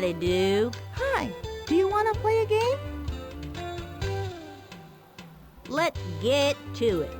Howdy do. Hi, do you want to play a game? Let's get to it.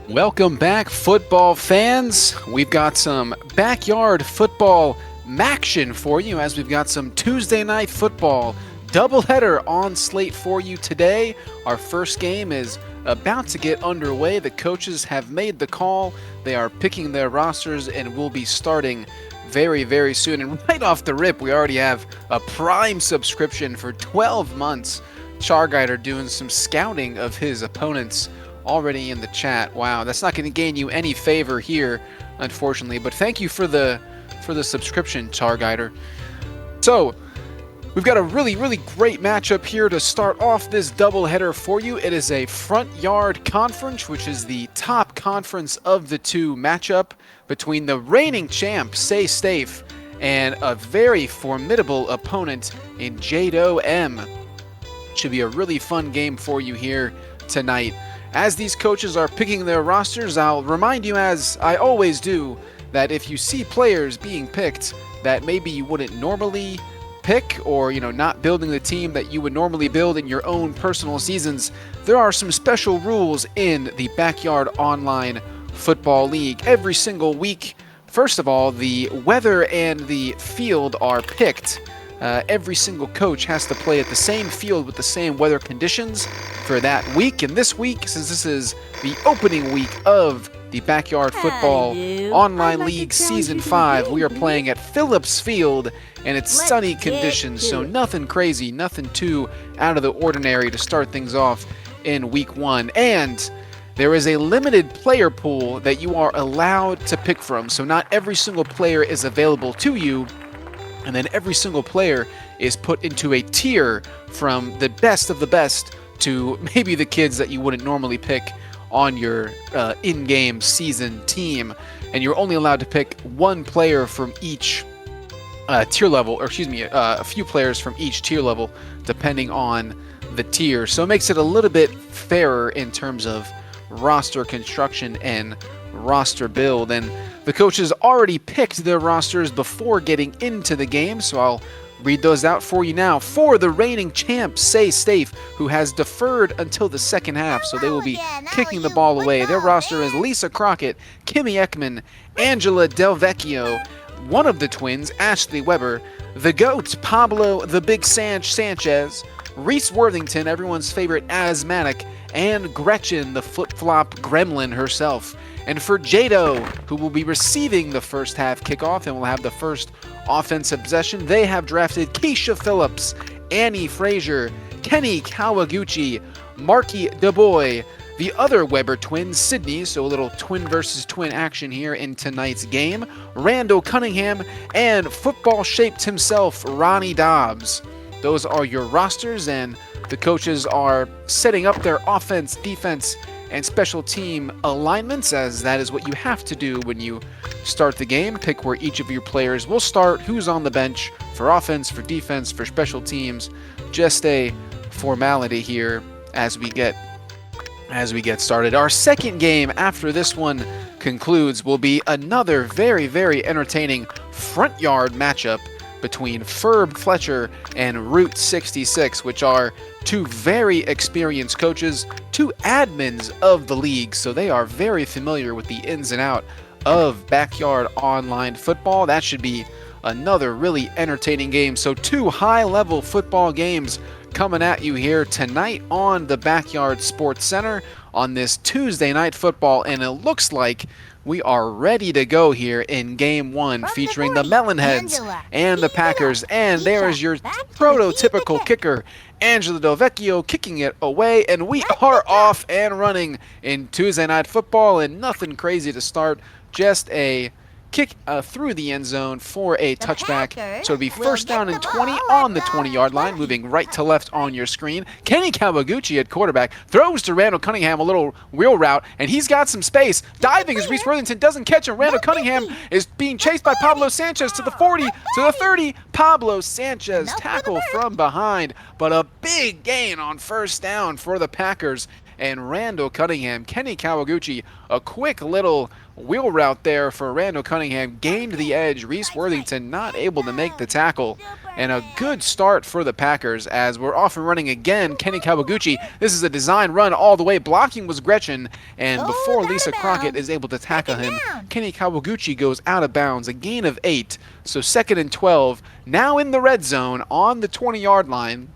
Welcome back, football fans. We've got some backyard football action for you as we've got some Tuesday night football doubleheader on slate for you today. Our first game is about to get underway. The coaches have made the call. They are picking their rosters and will be starting very, very soon. And right off the rip, we already have a Prime subscription for 12 months. Charguider doing some scouting of his opponents already in the chat. Wow, that's not going to gain you any favor here, unfortunately. But thank you for the subscription, Charguider. So we've got a really, really great matchup here to start off this doubleheader for you. It is a front yard conference, which is the top conference of the two matchup between the reigning champ, SayStafe, and a very formidable opponent in JadoM. Should be a really fun game for you here tonight. As these coaches are picking their rosters, I'll remind you, as I always do, that if you see players being picked that maybe you wouldn't normally pick, or not building the team that you would normally build in your own personal seasons, there are some special rules in the Backyard Online Football League. Every single week, first of all, the weather and the field are picked. Every single coach has to play at the same field with the same weather conditions for that week. And this week, since this is the opening week of the Backyard Football Online League Season 5, we are playing at Phillips Field, and it's sunny conditions, so nothing crazy, nothing too out of the ordinary to start things off in Week 1. And there is a limited player pool that you are allowed to pick from, so not every single player is available to you. And then every single player is put into a tier from the best of the best to maybe the kids that you wouldn't normally pick on your in-game season team. And you're only allowed to pick one player from each tier level, or excuse me, a few players from each tier level, depending on the tier. So it makes it a little bit fairer in terms of roster construction and roster build. And the coaches already picked their rosters before getting into the game, so I'll read those out for you now. For the reigning champ, SayStafe, who has deferred until the second half, so they will be kicking the ball away. Their roster is Lisa Crockett, Kimmy Ekman, Angela Del Vecchio, one of the twins, Ashley Weber, the GOAT, Pablo the Big Sanchez, Reese Worthington, everyone's favorite asthmatic, and Gretchen, the flip-flop gremlin herself. And for Jado, who will be receiving the first half kickoff and will have the first offensive possession, they have drafted Keisha Phillips, Annie Frazier, Kenny Kawaguchi, Marky DeBoy, the other Weber twins, Sydney, so a little twin versus twin action here in tonight's game, Randall Cunningham, and football-shaped himself, Ronnie Dobbs. Those are your rosters, and the coaches are setting up their offense, defense, and special team alignments, as that is what you have to do when you start the game. Pick where each of your players will start, who's on the bench for offense, for defense, for special teams. Just a formality here as we get started. Our second game after this one concludes will be another very, very entertaining front yard matchup between Ferb Fletcher and Route 66, which are two very experienced coaches, two admins of the league, so they are very familiar with the ins and out of Backyard Online Football. That should be another really entertaining game. So two high-level football games coming at you here tonight on the Backyard Sports Center. on this Tuesday Night Football, and it looks like we are ready to go here in Game 1 featuring the Melonheads and the Packers. And there is your prototypical kicker, Angela Delvecchio, kicking it away, and we are off and running in Tuesday Night Football, and nothing crazy to start, just a kick through the end zone for a touchback. So it'll be first down and 20 on the 20-yard line, moving right to left on your screen. Kenny Kawaguchi at quarterback throws to Randall Cunningham, a little wheel route, and he's got some space. Diving as Reese Worthington doesn't catch him. Randall Cunningham is being chased by Pablo Sanchez to the 40, to the 30. Pablo Sanchez tackle from behind, but a big gain on first down for the Packers. And Randall Cunningham, Kenny Kawaguchi, a quick little wheel route there for Randall Cunningham, gained the edge. Reese Worthington not able to make the tackle. And a good start for the Packers as we're off and running again. Kenny Kawaguchi, this is a design run all the way. Blocking was Gretchen, and before Lisa Crockett is able to tackle him, Kenny Kawaguchi goes out of bounds, a gain of 8. So 2nd and 12, now in the red zone on the 20-yard line.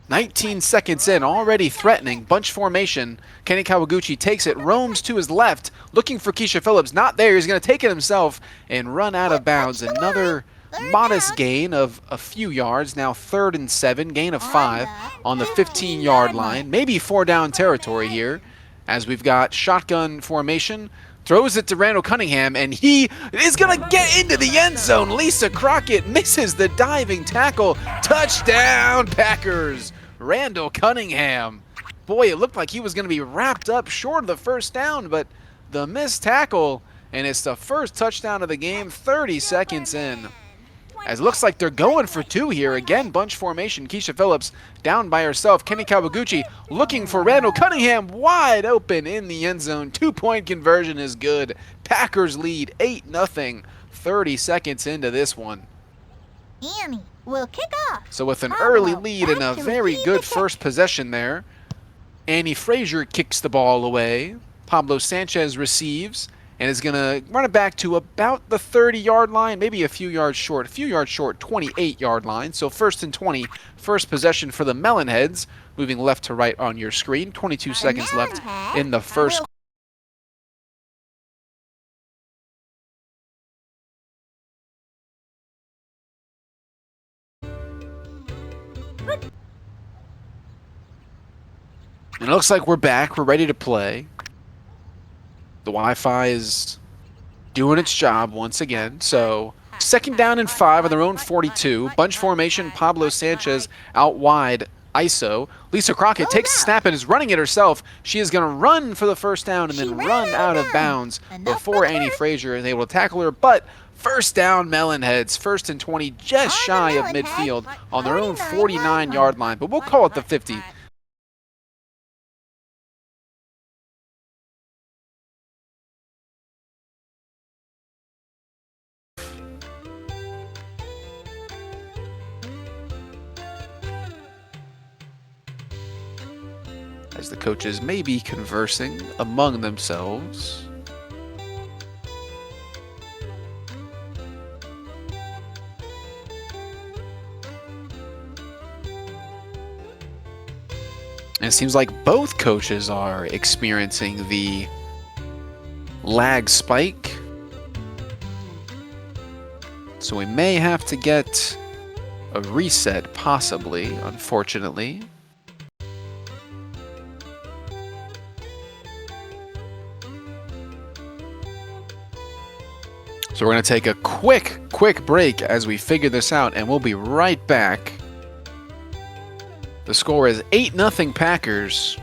19 seconds in, already threatening. Bunch formation. Kenny Kawaguchi takes it, roams to his left, looking for Keisha Phillips. Not there. He's going to take it himself and run out of bounds. Another modest gain of a few yards. Now 3rd and 7, gain of 5 on the 15-yard line. Maybe 4 down territory here as we've got shotgun formation. Throws it to Randall Cunningham, and he is going to get into the end zone. Lisa Crockett misses the diving tackle. Touchdown, Packers. Randall Cunningham. Boy, it looked like he was going to be wrapped up short of the first down, but the missed tackle, and it's the first touchdown of the game, 30 seconds in. As it looks like they're going for 2 here. Again, bunch formation. Keisha Phillips down by herself. Kenny Kawaguchi looking for Randall Cunningham, wide open in the end zone. 2-point conversion is good. Packers lead 8-0, 30 seconds into this one. Annie will kick off. So with an early lead and a very good first possession there, Annie Frazier kicks the ball away. Pablo Sanchez receives and is going to run it back to about the 30-yard line, maybe a few yards short, 28-yard line. So 1st and 20, first possession for the Melonheads, moving left to right on your screen. 22 seconds left in the first. And it looks like we're back. We're ready to play. The Wi-Fi is doing its job once again. So 2nd down and 5 on their own 42. Bunch formation, Pablo Sanchez out wide, ISO. Lisa Crockett takes the snap and is running it herself. She is going to run for the first down and then run out of bounds before Annie Frazier is able to tackle her. But first down, Melonheads. 1st and 20, just shy of midfield on their own 49-yard line. But we'll call it the 50. As the coaches may be conversing among themselves. And it seems like both coaches are experiencing the lag spike. So we may have to get a reset, possibly, unfortunately. So we're going to take a quick break as we figure this out, and we'll be right back. The score is 8-0 Packers.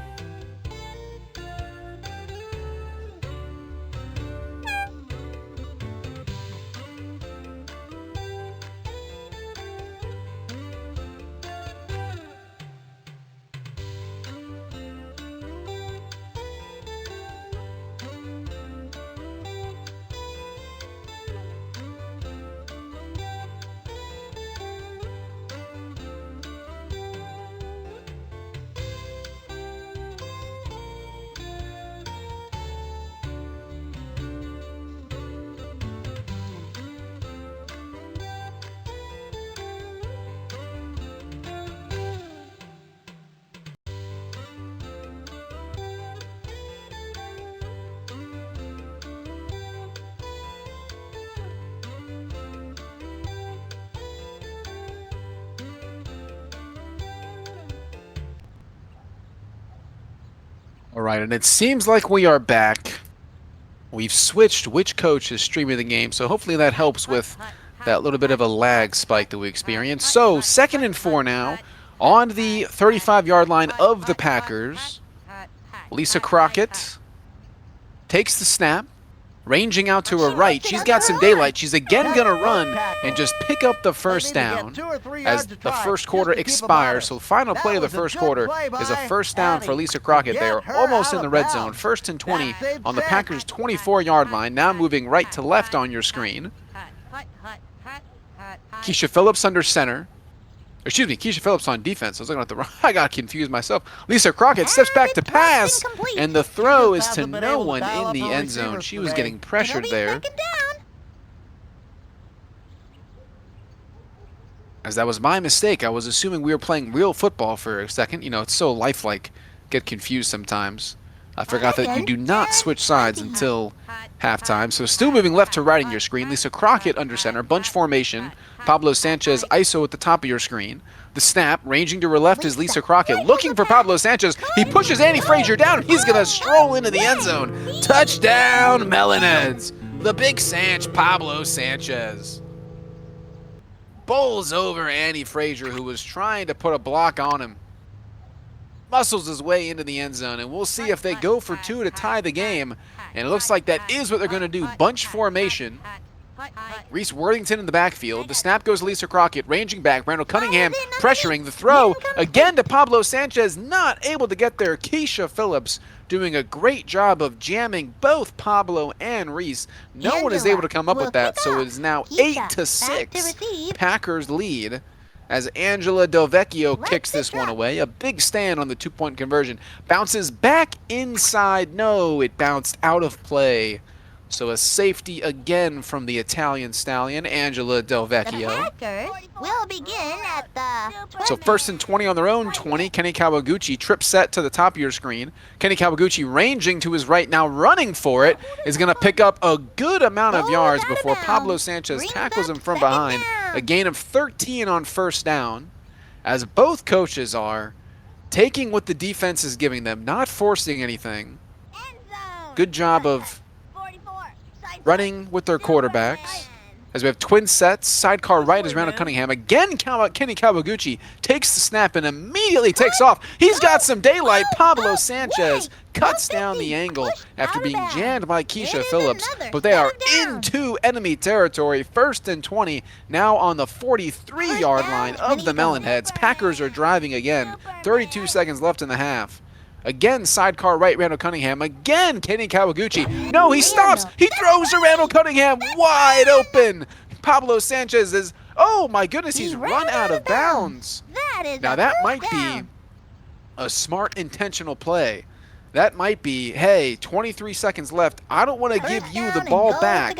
All right, and it seems like we are back. We've switched which coach is streaming the game, so hopefully that helps with that little bit of a lag spike that we experienced. So, 2nd and 4 now on the 35-yard line of the Packers. Lisa Crockett takes the snap. Ranging out to her right, she's got some daylight. She's again going to run and just pick up the first down as the first quarter expires. So the final play of the first quarter is a first down for Lisa Crockett. They are almost in the red zone. 1st and 20 on the Packers' 24-yard line. Now moving right to left on your screen. Keisha Phillips under center. Excuse me, Keisha Phillips on defense. I was looking at the wrong. I got confused myself. Lisa Crockett steps back to pass, and the throw is to no one in the end zone. She was getting pressured there. As that was my mistake. I was assuming we were playing real football for a second. You know, it's so lifelike. Get confused sometimes. I forgot that you do not switch sides until halftime. So still moving left to right on your screen. Lisa Crockett under center. Bunch formation. Pablo Sanchez ISO at the top of your screen. The snap, ranging to her left is Lisa Crockett. Looking for Pablo Sanchez. He pushes Annie Frazier down. He's going to stroll into the end zone. Touchdown, Melonheads. The big Sanch, Pablo Sanchez. Bowls over Annie Frazier, who was trying to put a block on him. Muscles his way into the end zone, and we'll see if they go for 2 to tie the game. And it looks like that is what they're going to do. Bunch formation. Reese Worthington in the backfield. The snap goes to Lisa Crockett, ranging back. Randall Cunningham pressuring the throw. Again to Pablo Sanchez, not able to get there. Keisha Phillips doing a great job of jamming both Pablo and Reese. No one is able to come up with that, so it is now 8-6. Packers lead as Angela Del Vecchio kicks this one away. A big stand on the 2-point conversion. Bounces back inside. No, it bounced out of play. So a safety again from the Italian stallion, Angela Del Vecchio. The Packers will begin at the... So 1st and 20 on their own 20. Kenny Kawaguchi, trip set to the top of your screen. Kenny Kawaguchi ranging to his right, now running for it, is going to pick up a good amount of yards before Pablo Sanchez tackles him from behind. A gain of 13 on 1st down, as both coaches are taking what the defense is giving them, not forcing anything. Good job of running with their quarterbacks. As we have twin sets, sidecar right is Randall Cunningham. Again, Kenny Kawaguchi takes the snap and immediately takes off. He's got some daylight. Pablo Sanchez cuts down the angle after being jammed by Keisha Phillips. But they are into enemy territory. 1st and 20, now on the 43-yard line of the Melonheads. Packers are driving again. 32 seconds left in the half. Again, sidecar right, Randall Cunningham. Again, Kenny Kawaguchi. No, he stops. He throws to Randall Cunningham wide open. Pablo Sanchez is, oh my goodness, he's run out of bounds. Now that might be a smart intentional play. That might be, hey, 23 seconds left. I don't want to give you the ball back.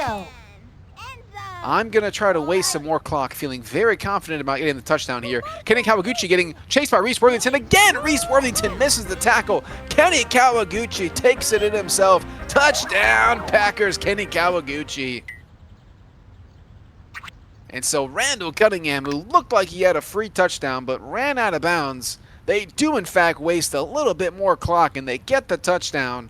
I'm going to try to waste some more clock, feeling very confident about getting the touchdown here. Kenny Kawaguchi getting chased by Reese Worthington. Again, Reese Worthington misses the tackle. Kenny Kawaguchi takes it in himself. Touchdown, Packers, Kenny Kawaguchi. And so Randall Cunningham, who looked like he had a free touchdown but ran out of bounds, they do in fact waste a little bit more clock and they get the touchdown.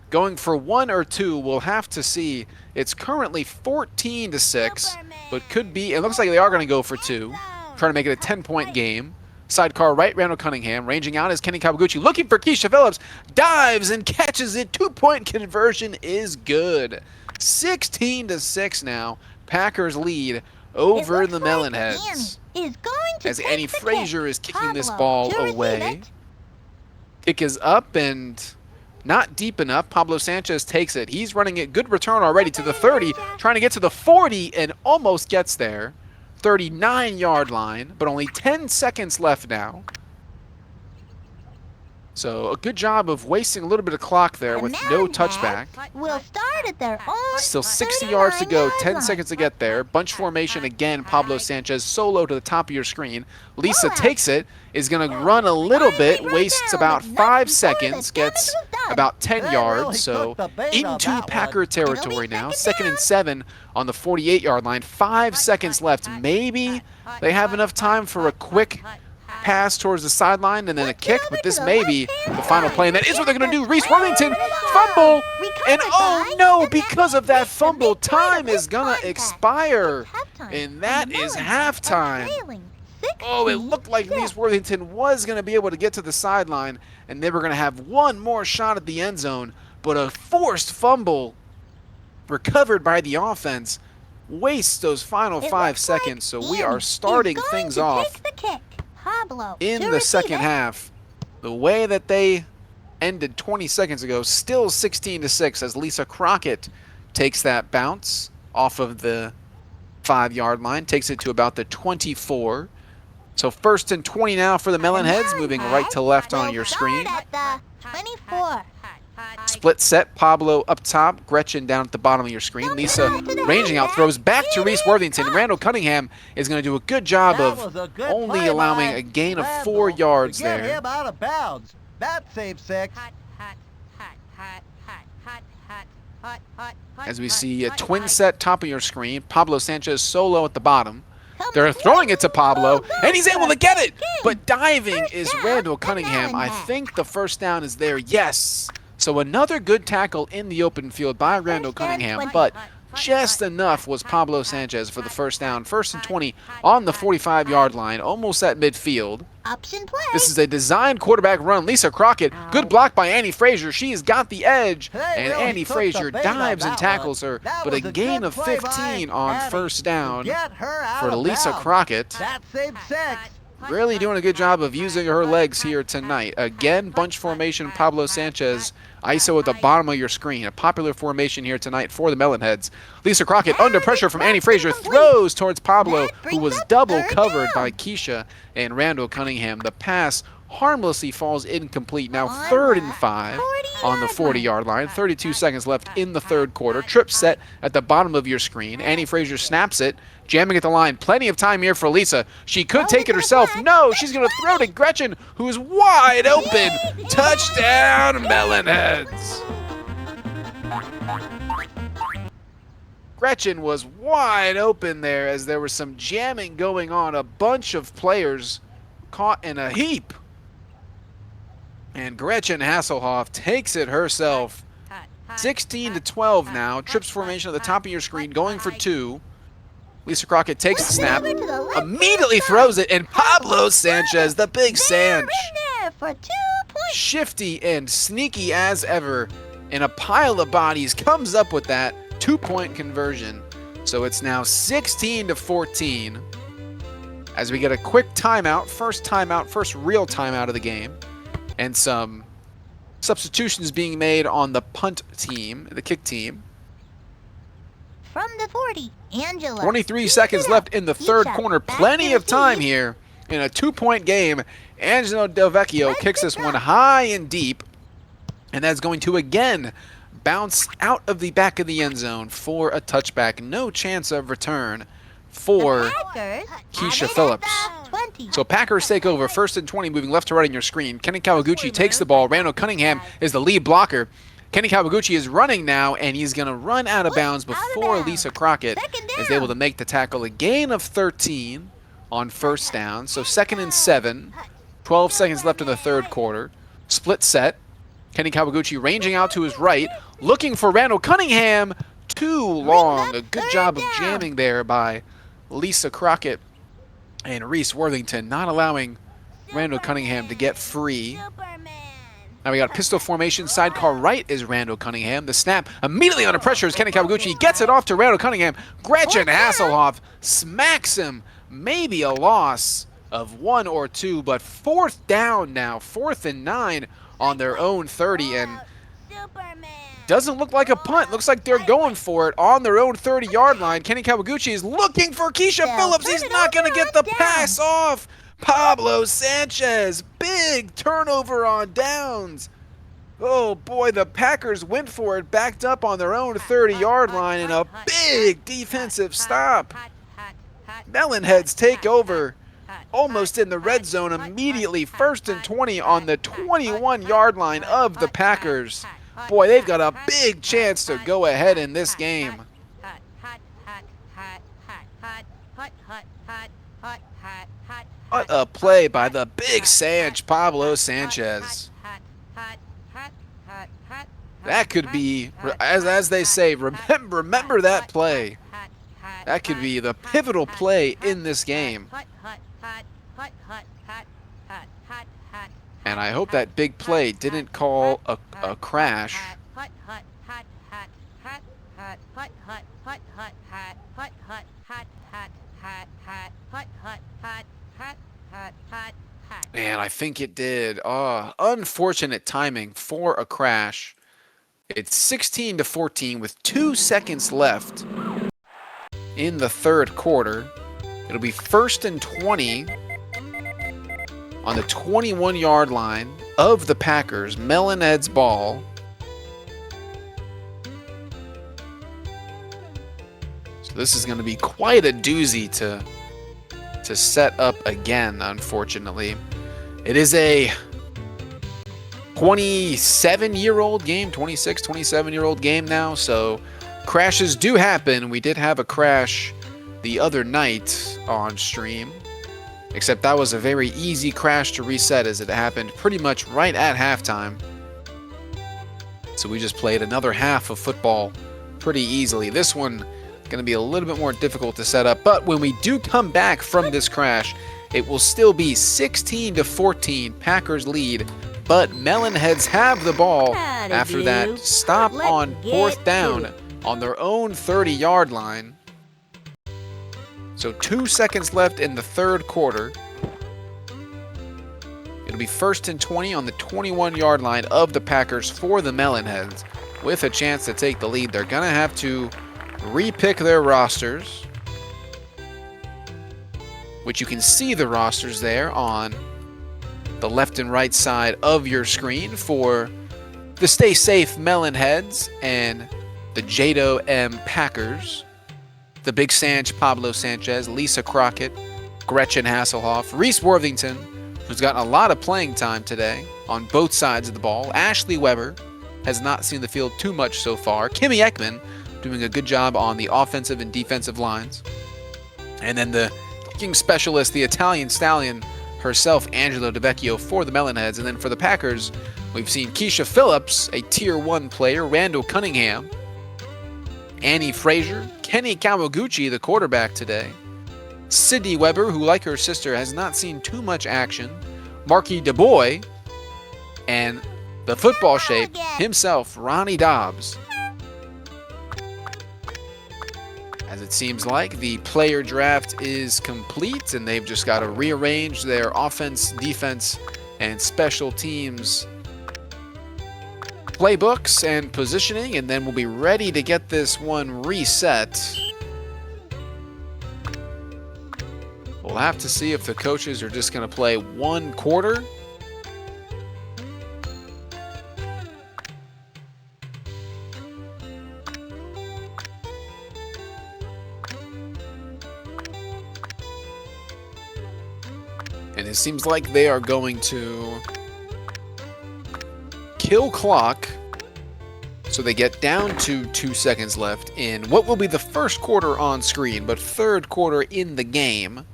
Going for 1 or 2, we'll have to see. It's currently 14-6, but could be, it looks like they are going to go for 2, trying to make it a 10-point game. Sidecar right, Randall Cunningham, ranging out is Kenny Kawaguchi, looking for Keisha Phillips, dives and catches it. 2-point conversion is good. 16-6 now. Packers lead over the Melonheads. As Annie Frazier is kicking this ball away. Kick is up and not deep enough. Pablo Sanchez takes it. He's running it. Good return already to the 30, trying to get to the 40 and almost gets there. 39-yard line, but only 10 seconds left now. So a good job of wasting a little bit of clock there with no touchback. We'll start at their own. Still 60 yards to go, 10 seconds to get there. Bunch formation again, Pablo Sanchez solo to the top of your screen. Lisa takes it, is going to run a little bit, wastes about 5 seconds, gets about 10 yards, so into Packer territory now. 2nd and 7 on the 48-yard line. 5 seconds left. Maybe they have enough time for a quick pass towards the sideline and then a kick, but this may be the final play, and that is what they're going to do. Reese Worthington, fumble, and oh no, because of that fumble, time is going to expire, and that is halftime. Oh, it looked like Reese Worthington was going to be able to get to the sideline, and they were going to have one more shot at the end zone, but a forced fumble recovered by the offense wastes those final 5 seconds, so we are starting things off in the second half. The way that they ended 20 seconds ago, still 16-6 as Lisa Crockett takes that bounce off of the 5-yard line, takes it to about the 24. So 1st and 20 now for the Melonheads, moving right to left on your screen. Split set, Pablo up top, Gretchen down at the bottom of your screen. Lisa ranging out, throws back to Reese Worthington. Randall Cunningham is going to do a good job of only allowing a gain of 4 yards there. Get him out of bounds. That saves 6. As we see a twin set top of your screen, Pablo Sanchez solo at the bottom. They're throwing it to Pablo, and he's able to get it, but diving is Randall Cunningham. I think the first down is there, yes. So another good tackle in the open field by Randall Cunningham, but just enough was Pablo Sanchez for the first down. 1st and 20 on the 45-yard line, almost at midfield. This is a designed quarterback run. Lisa Crockett, good block by Annie Frazier. She's got the edge, and Annie Frazier dives and tackles her, but a gain of 15 on first down for Lisa Crockett. That saves 6. Really doing a good job of using her legs here tonight. Again, bunch formation, Pablo Sanchez, ISO at the bottom of your screen. A popular formation here tonight for the Melonheads. Lisa Crockett under pressure from Annie Frazier, throws towards Pablo, who was double covered by Keisha and Randall Cunningham. The pass harmlessly falls incomplete. Now 3rd and 5 on the 40-yard line. 32 seconds left in the 3rd quarter. Trip set at the bottom of your screen. Annie Frazier snaps it, jamming at the line. Plenty of time here for Lisa. She could take it herself. No, she's going to throw to Gretchen, who is wide open. Touchdown, Melonheads. Gretchen was wide open there as there was some jamming going on. A bunch of players caught in a heap. And Gretchen Hasselhoff takes it herself. 16-12 now. Trips formation at the top of your screen, going for 2. Lisa Crockett takes the snap, immediately throws it, and Pablo Sanchez, the big Sanch, shifty and sneaky as ever, in a pile of bodies, comes up with that 2-point conversion. So it's now 16-14 as we get a quick timeout, first real timeout of the game, and some substitutions being made on the punt team, the kick team. From the 40, Angela. 23 seconds left in the 3rd quarter. Plenty of time here in a 2-point game. Angelo Del Vecchio kicks this one high and deep, and that's going to again bounce out of the back of the end zone for a touchback. No chance of return for Keisha Phillips. So Packers take over, 1st and 20, moving left to right on your screen. Kenny Kawaguchi takes the ball. Randall Cunningham is the lead blocker. Kenny Kawaguchi is running now, and he's going to run out of bounds before Lisa Crockett is able to make the tackle. A gain of 13 on first down. So 2nd and 7, 12 seconds left in the 3rd quarter. Split set. Kenny Kawaguchi ranging out to his right, looking for Randall Cunningham. Too long. A good job of jamming there by Lisa Crockett and Reese Worthington, not allowing Randall Cunningham to get free. Now we got pistol formation. Sidecar right is Randall Cunningham. The snap immediately under pressure as Kenny Kawaguchi gets it off to Randall Cunningham. Gretchen Hasselhoff smacks him. Maybe a loss of 1 or 2, but 4th down now. 4th and 9 on their own 30, and doesn't look like a punt. Looks like they're going for it on their own 30-yard line. Kenny Kawaguchi is looking for Keisha Phillips. He's not going to get the pass off. Pablo Sanchez, big turnover on downs. Oh boy, the Packers went for it, backed up on their own 30-yard line, and a big defensive stop. Melonheads take over almost in the red zone immediately. 1st and 20 on the 21-yard line of the Packers. Boy, they've got a big chance to go ahead in this game. What a play by the big Sanch, Pablo Sanchez. That could be, as they say, remember that play. That could be the pivotal play in this game. And I hope that big play didn't call a crash. And I think it did. Unfortunate timing for a crash. It's 16-14 with 2 seconds left in the third quarter. It'll be 1st and 20 on the 21-yard line of the Packers. Melonheads ball. So this is going to be quite a doozy to set up again, unfortunately. It is a 27-year-old game, 26, 27-year-old game now, so crashes do happen. We did have a crash the other night on stream, except that was a very easy crash to reset as it happened pretty much right at halftime. So we just played another half of football pretty easily. This one going to be a little bit more difficult to set up, but when we do come back from this crash, it will still be 16-14 Packers lead, but Melonheads have the ball after that stop on 4th down on their own 30-yard line. So 2 seconds left in the third quarter. It'll be 1st and 20 on the 21-yard line of the Packers for the Melonheads with a chance to take the lead. They're going to have to repick their rosters, which you can see the rosters there on the left and right side of your screen for the SayStafe Melonheads and the JadoM Packers. The Big Sanch, Pablo Sanchez, Lisa Crockett, Gretchen Hasselhoff, Reese Worthington, who's gotten a lot of playing time today on both sides of the ball. Ashley Weber has not seen the field too much so far. Kimmy Ekman doing a good job on the offensive and defensive lines. And then the kicking specialist, the Italian stallion herself, Angelo DeVecchio for the Melonheads. And then for the Packers, we've seen Keisha Phillips, a Tier 1 player, Randall Cunningham, Annie Frazier, Kenny Kawaguchi, the quarterback today, Sydney Weber, who like her sister has not seen too much action, Marky DeBoy, and the football shape himself, Ronnie Dobbs. As it seems like the player draft is complete and they've just got to rearrange their offense, defense, and special teams playbooks and positioning, and then we'll be ready to get this one reset. We'll have to see if the coaches are just going to play one quarter. And it seems like they are going to kill clock, so they get down to 2 seconds left in what will be the first quarter on screen, but third quarter in the game.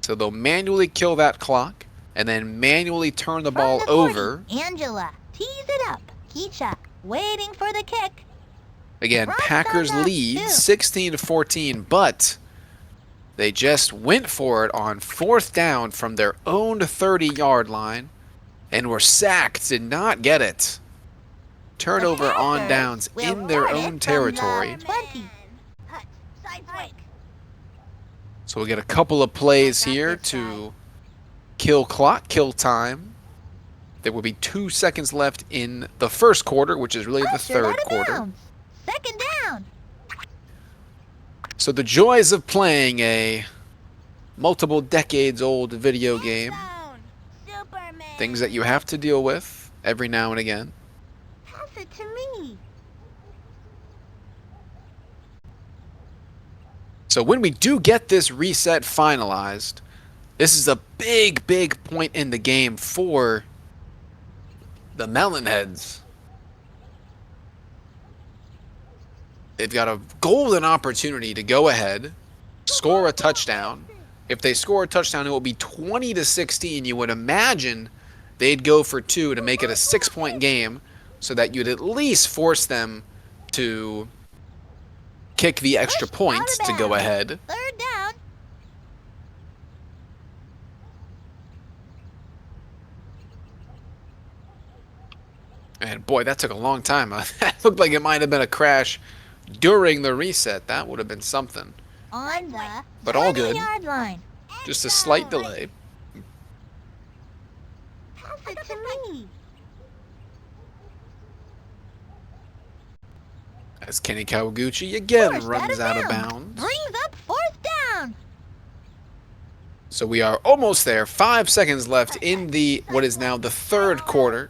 So they'll manually kill that clock and then manually turn the ball over. Angela, tease it up. Keisha, waiting for the kick. Again, Packers lead 16-14, but they just went for it on 4th down from their own 30-yard line and were sacked, did not get it. Turnover on downs in their own territory. So we'll get a couple of plays here to kill clock, kill time. There will be 2 seconds left in the first quarter, which is really the third quarter. Second down. So the joys of playing a multiple decades old video game. Things that you have to deal with every now and again. Pass it to me. So when we do get this reset finalized, this is a big, big point in the game for the Melonheads. They've got a golden opportunity to go ahead, score a touchdown, If they score a touchdown, it will be 20-16. You would imagine they'd go for 2 to make it a 6-point game so that you'd at least force them to kick the extra point to go ahead. Third down. And boy, that took a long time. That looked like it might have been a crash during the reset. That would have been something. On the But all good. 20-yard line. Just a slight delay. Pass it to me. As Kenny Kawaguchi again Forced runs out of bounds. Brings up fourth down. So we are almost there. 5 seconds left in what is now the third quarter.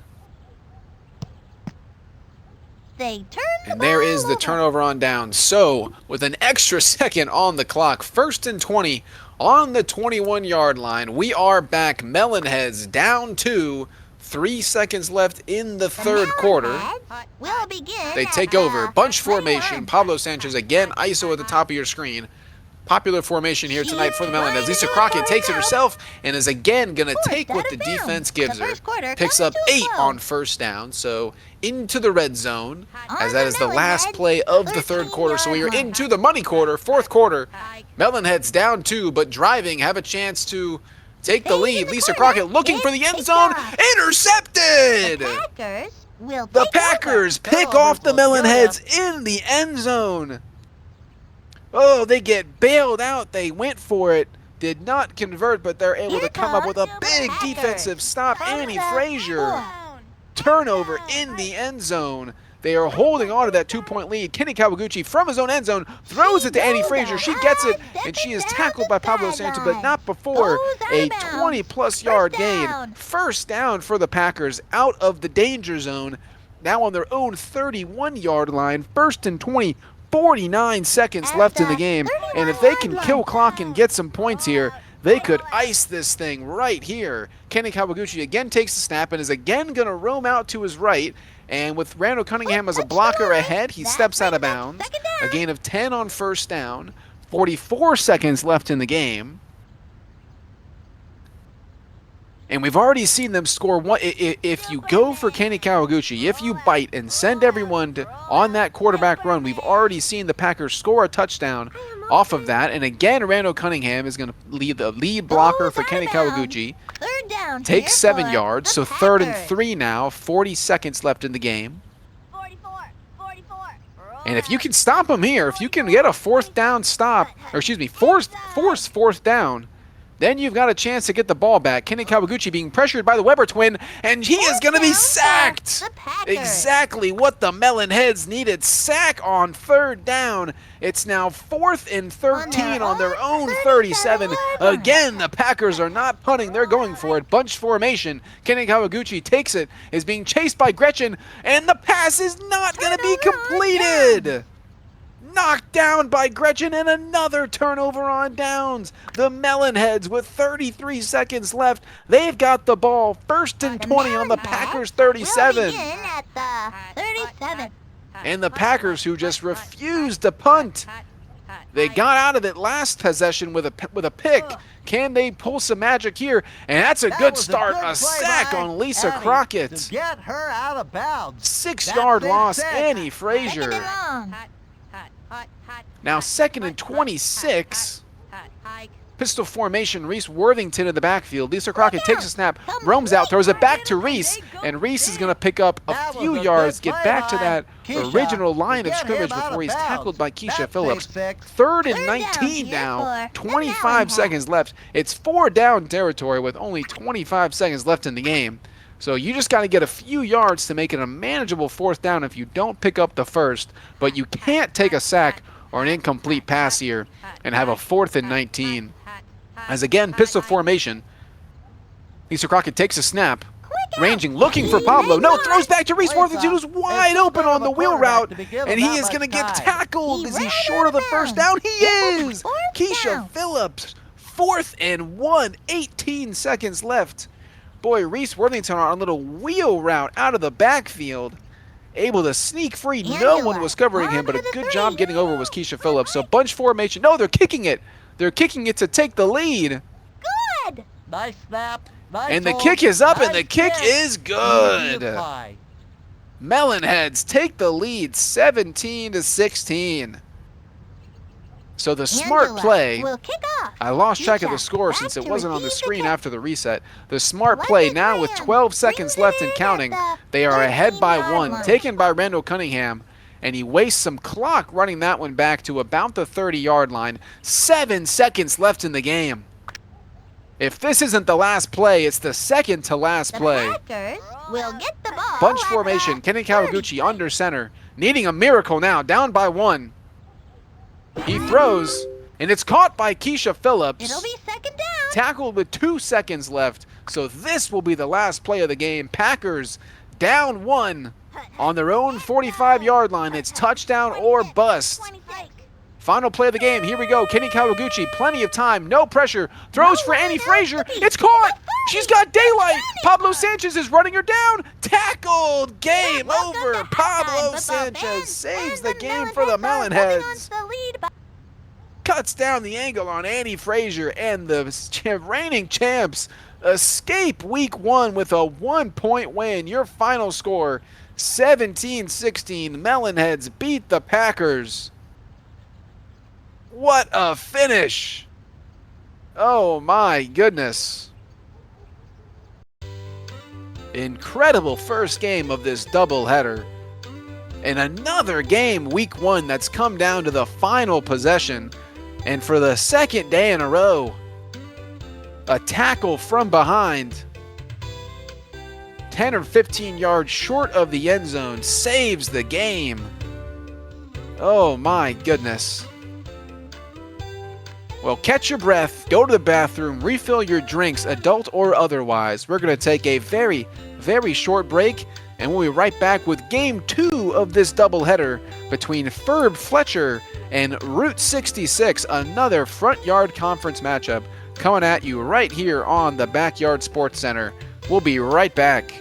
They turn the And there ball is the over. turnover on down. So with an extra second on the clock, 1st and 20 on the 21-yard line. We are back. Melonheads down 2. 3 seconds left in the third quarter. Melonheads will begin They at take the over. Bunch 21. formation. Pablo Sanchez again. ISO at the top of your screen. Popular formation here tonight for the Melonheads. Lisa Crockett takes it herself and is again going to take what the defense gives her. Picks up 8 on first down. So into the red zone, as that is the last play of the third quarter. So we are into the money quarter, fourth quarter. Melonheads down 2, but driving, have a chance to take the lead. Lisa Crockett looking for the end zone. Intercepted! The Packers pick off the Melonheads in the end zone. Oh, they get bailed out. They went for it. Did not convert, but they're able to come up with a big defensive stop. Annie Frazier. Turnover in the end zone. They are holding on to that 2-point lead. Kenny Kawaguchi from his own end zone throws it to Annie Frazier. She gets it, and she is tackled by Pablo Sanchez, but not before a 20-plus yard gain. First down for the Packers out of the danger zone. Now on their own 31-yard line. 1st and 20. 49 seconds left in the game, and if they can kill clock and get some points here, they could ice this thing right here. Kenny Kawaguchi again takes the snap and is again going to roam out to his right, and with Randall Cunningham as a blocker ahead, he steps out of bounds. A gain of 10 on first down. 44 seconds left in the game. And we've already seen them score one. If you go for Kenny Kawaguchi, if you bite and send everyone on that quarterback run, we've already seen the Packers score a touchdown off of that. And again, Randall Cunningham is going to lead the lead blocker for Kenny Kawaguchi. Third down. Takes 7 yards, so 3rd and 3 now. 40 seconds left in the game. 44. And if you can stop them here, if you can get a fourth down stop, or excuse me, force fourth down, then you've got a chance to get the ball back. Kenny Kawaguchi being pressured by the Weber twin, and he is going to be sacked. Exactly what the Melonheads needed. Sack on 3rd down. It's now 4th and 13 on their own 37. Again, the Packers are not punting. They're going for it. Bunch formation. Kenny Kawaguchi takes it, is being chased by Gretchen, and the pass is not going to be completed. Knocked down by Gretchen, and another turnover on downs. The Melonheads with 33 seconds left. They've got the ball. 1st and 20 on the Packers 37. At the 37. And the Packers, who just refused to punt. They got out of it last possession with a pick. Can they pull some magic here? And that's a good start. A sack on Lisa Crockett. To get her out of bounds. 6-yard loss, sack. Annie Frazier. Now 2nd and 26. Pistol formation, Reese Worthington in the backfield. Lisa Crockett takes a snap, roams out, throws it back to Reese, and Reese is going to pick up a few yards, get back to that original line of scrimmage before he's tackled by Keisha Phillips. 3rd and 19 now, 25 seconds left. It's 4 down territory with only 25 seconds left in the game. So you just got to get a few yards to make it a manageable 4th down if you don't pick up the first, but you can't take a sack or an incomplete pass here and have a 4th and 19. As again, pistol formation. Lisa Crockett takes a snap, ranging, looking for Pablo. No, throws back to Reese Worthington, who's wide open on the wheel route, and he is going to get tackled. Is he short of the first down? He is! Keisha Phillips, 4th and 1, 18 seconds left. Boy, Reese Worthington on a little wheel route out of the backfield, able to sneak free. No one was covering him, but a good job getting over was Keisha Phillips. So bunch formation. No, they're kicking it. They're kicking it to take the lead. Good. Nice snap. Nice And the hold, kick is up, nice and the kick kick. is Easy good. apply. Melonheads take the lead 17-16. So the smart Angela play, will kick off. I lost track of the Keisha, score back since it to wasn't on the receive screen kick. after the reset. The smart Like play it now with ran. 12 seconds Brings left it and in counting. at They are ahead by 13-yard 1, line. taken by Randall Cunningham, and he wastes some clock running that one back to about the 30-yard line. 7 seconds left in the game. If this isn't the last play, it's the second to last The play. Packers will get the ball. Bunch at formation, the Kenny 30. Kawaguchi under center, needing a miracle now, down by 1. He throws, and it's caught by Keisha Phillips. It'll be second down. Tackled with 2 seconds left, so this will be the last play of the game. Packers down 1 on their own 45-yard line. It's touchdown or bust. 26. Final play of the game. Here we go. Kenny Kawaguchi, plenty of time, no pressure. Throws for Annie Frazier. It's caught. She's got daylight. Pablo Sanchez is running her down. Tackled. Game Welcome over. to halftime, Pablo football Sanchez fans. saves And the game for the Melonheads are holding on Melonheads. to the lead by Cuts down the angle on Annie Frazier, and the reigning champs escape week 1 with a 1-point win. Your final score, 17-16. Melonheads beat the Packers. What a finish! Oh my goodness. Incredible first game of this doubleheader. And another game week 1 that's come down to the final possession. And for the second day in a row, a tackle from behind, 10 or 15 yards short of the end zone, saves the game. Oh my goodness. Well, catch your breath, go to the bathroom, refill your drinks, adult or otherwise. We're going to take a very, very short break, and we'll be right back with game 2 of this doubleheader between Ferb Fletcher and Route 66, another front yard conference matchup coming at you right here on the Backyard Sports Center. We'll be right back.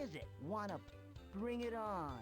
is it? Wanna bring it on?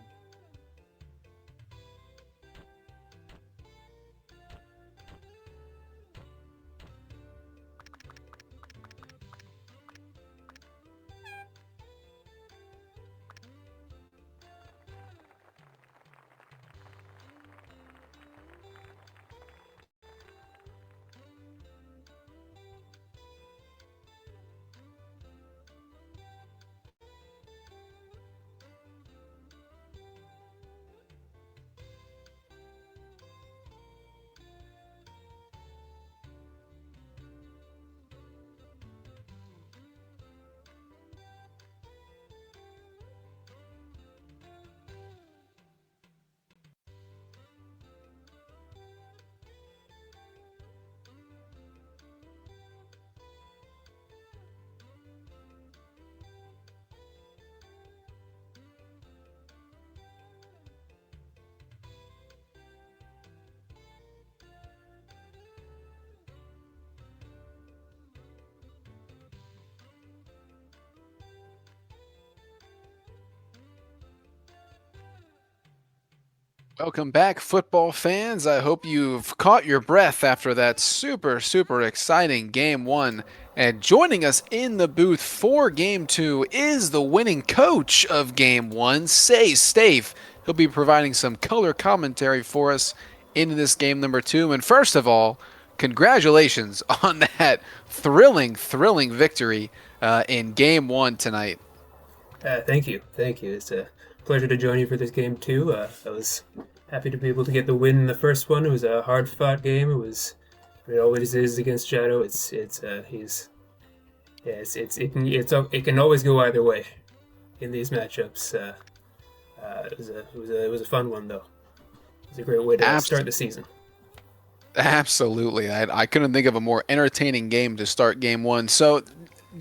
Welcome back, football fans. I hope you've caught your breath after that super exciting game one. And joining us in the booth for game two is the winning coach of game one, SayStafe. He'll be providing some color commentary for us into this game number two. And first of all, congratulations on that thrilling victory in game one tonight. Thank you. It's a pleasure to join you for this game too. I was happy to be able to get the win in the first one. It was a hard-fought game. It always is against JadoM. It can always go either way in these matchups. It was a fun one though. It was a great way to start the season. Absolutely. I couldn't think of a more entertaining game to start game one. So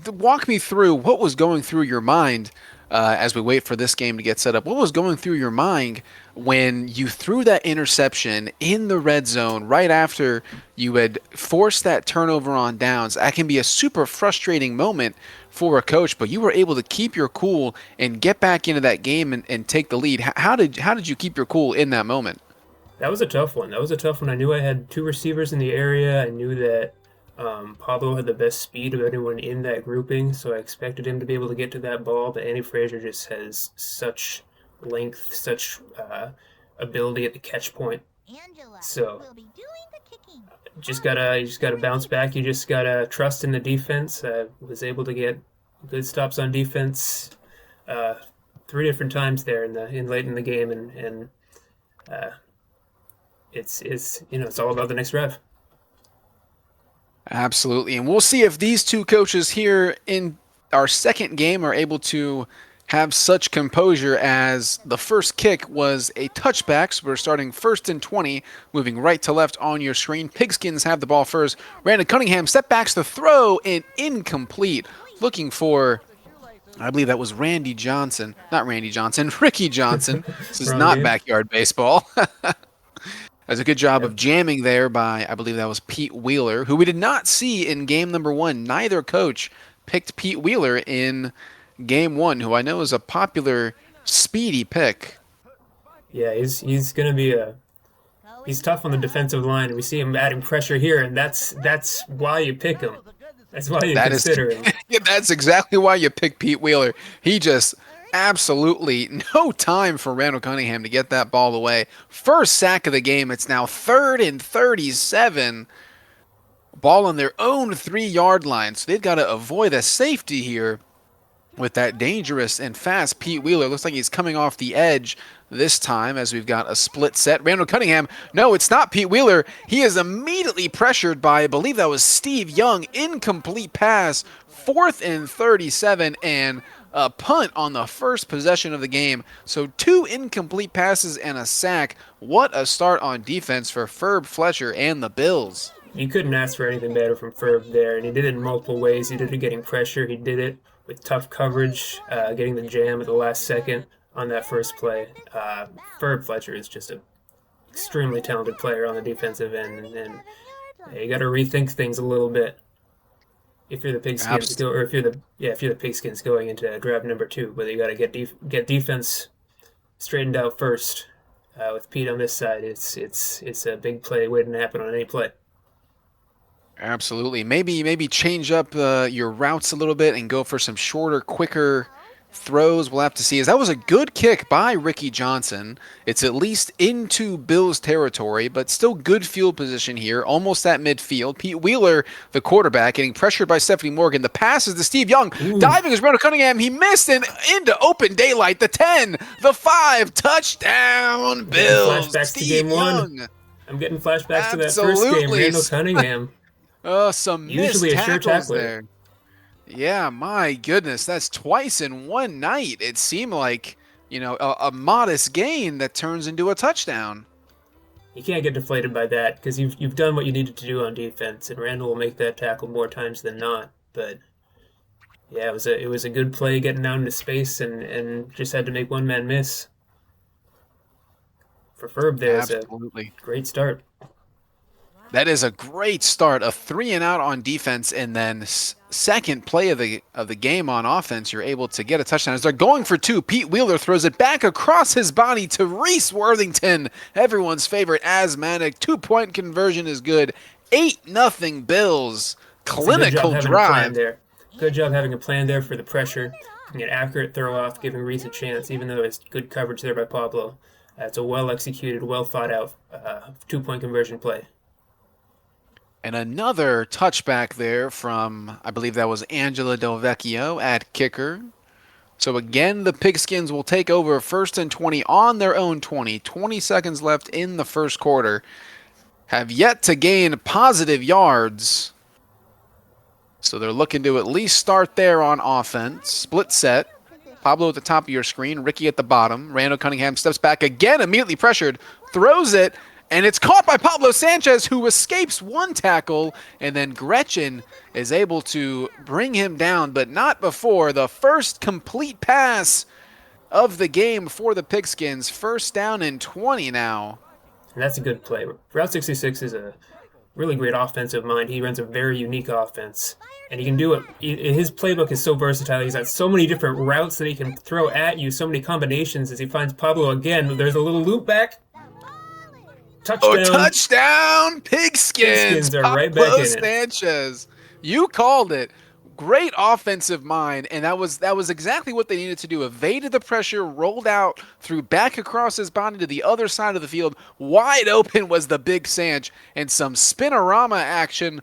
walk me through what was going through your mind as we wait for this game to get set up. What was going through your mind when you threw that interception in the red zone right after you had forced that turnover on downs? That can be a super frustrating moment for a coach, but you were able to keep your cool and get back into that game and take the lead. How did you keep your cool in that moment? That was a tough one. I knew I had two receivers in the area. I knew that Pablo had the best speed of anyone in that grouping, so I expected him to be able to get to that ball, but Andy Frazier just has such length, such ability at the catch point. So you just gotta bounce back. You just gotta trust in the defense. I was able to get good stops on defense 3 different times there in late in the game, and it's all about the next rev. Absolutely. And we'll see if these two coaches here in our second game are able to have such composure, as the first kick was a touchback. So we're starting 1st and 20, moving right to left on your screen. Pigskins have the ball first. Brandon Cunningham step backs the throw and incomplete. Looking for, I believe that was Ricky Johnson. This is not backyard baseball. That's a good job of jamming there by, I believe that was Pete Wheeler, who we did not see in game number one. Neither coach picked Pete Wheeler in game one, who I know is a popular, speedy pick. Yeah, he's going to be he's tough on the defensive line, and we see him adding pressure here, and that's why you pick him. That's why you consider him. Yeah, that's exactly why you pick Pete Wheeler. He just absolutely no time for Randall Cunningham to get that ball away. First sack of the game. It's now 3rd and 37. Ball on their own 3-yard line. So they've got to avoid a safety here with that dangerous and fast Pete Wheeler. Looks like he's coming off the edge this time, as we've got a split set. Randall Cunningham. No, it's not Pete Wheeler. He is immediately pressured by, I believe that was Steve Young. Incomplete pass. 4th and 37, and a punt on the first possession of the game. So 2 incomplete passes and a sack. What a start on defense for Ferb Fletcher and the Bills. You couldn't ask for anything better from Ferb there, and he did it in multiple ways. He did it getting pressure. He did it with tough coverage, getting the jam at the last second on that first play. Ferb Fletcher is just an extremely talented player on the defensive end, and you got to rethink things a little bit. if you're the Pigskins if you're the Pigskins going into drive number 2, but you got to get defense straightened out first. With Pete on this side, it's a big play waiting to happen on any play. Absolutely. Maybe change up your routes a little bit and go for some shorter, quicker throws. We'll have to see. As that was a good kick by Ricky Johnson. It's at least into Bills territory, but still good field position here, almost at midfield. Pete Wheeler, the quarterback, getting pressured by Stephanie Morgan. The pass is to Steve Young. Ooh. Diving is Randall Cunningham. He missed and into open daylight. The 10, the 5, touchdown Bills. Flashbacks Steve to game Young. 1. I'm getting flashbacks to that first Absolutely. game. Randall Cunningham. Some Usually missed a sure tackles tackler. there. Yeah, my goodness, that's twice in one night. It seemed like, a modest gain that turns into a touchdown. You can't get deflated by that because you've done what you needed to do on defense, and Randall will make that tackle more times than not. But yeah, it was a good play getting down into space and just had to make one man miss. For Ferb, there's Absolutely. a great start. That is a great start. A 3-and-out on defense, and then second play of the game on offense, you're able to get a touchdown. As they're going for 2, Pete Wheeler throws it back across his body to Reese Worthington, everyone's favorite asthmatic. 2-point conversion is good. 8-0 Bills. Clinical drive. Good job having a plan there for the pressure. An accurate throw off, giving Reese a chance, even though it's good coverage there by Pablo. It's a well-executed, well-thought-out 2-point conversion play. And another touchback there from, I believe that was Angela Del Vecchio at kicker. So again, the Pigskins will take over 1st and 20 on their own 20. 20 seconds left in the first quarter. Have yet to gain positive yards. So they're looking to at least start there on offense. Split set. Pablo at the top of your screen, Ricky at the bottom. Randall Cunningham steps back again, immediately pressured, throws it, and it's caught by Pablo Sanchez, who escapes one tackle, and then Gretchen is able to bring him down, but not before the first complete pass of the game for the Pigskins. 1st down and 20 now. And that's a good play. Route 66 is a really great offensive mind. He runs a very unique offense, and he can do it. His playbook is so versatile. He's got so many different routes that he can throw at you, so many combinations as he finds Pablo again. There's a little loop back. Touchdown. Oh, touchdown, Pigskins. Pigskins are right back in it. Sanchez. You called it. Great offensive mind, and that was exactly what they needed to do. Evaded the pressure, rolled out, threw back across his body to the other side of the field. Wide open was the big Sanch, and some spinorama action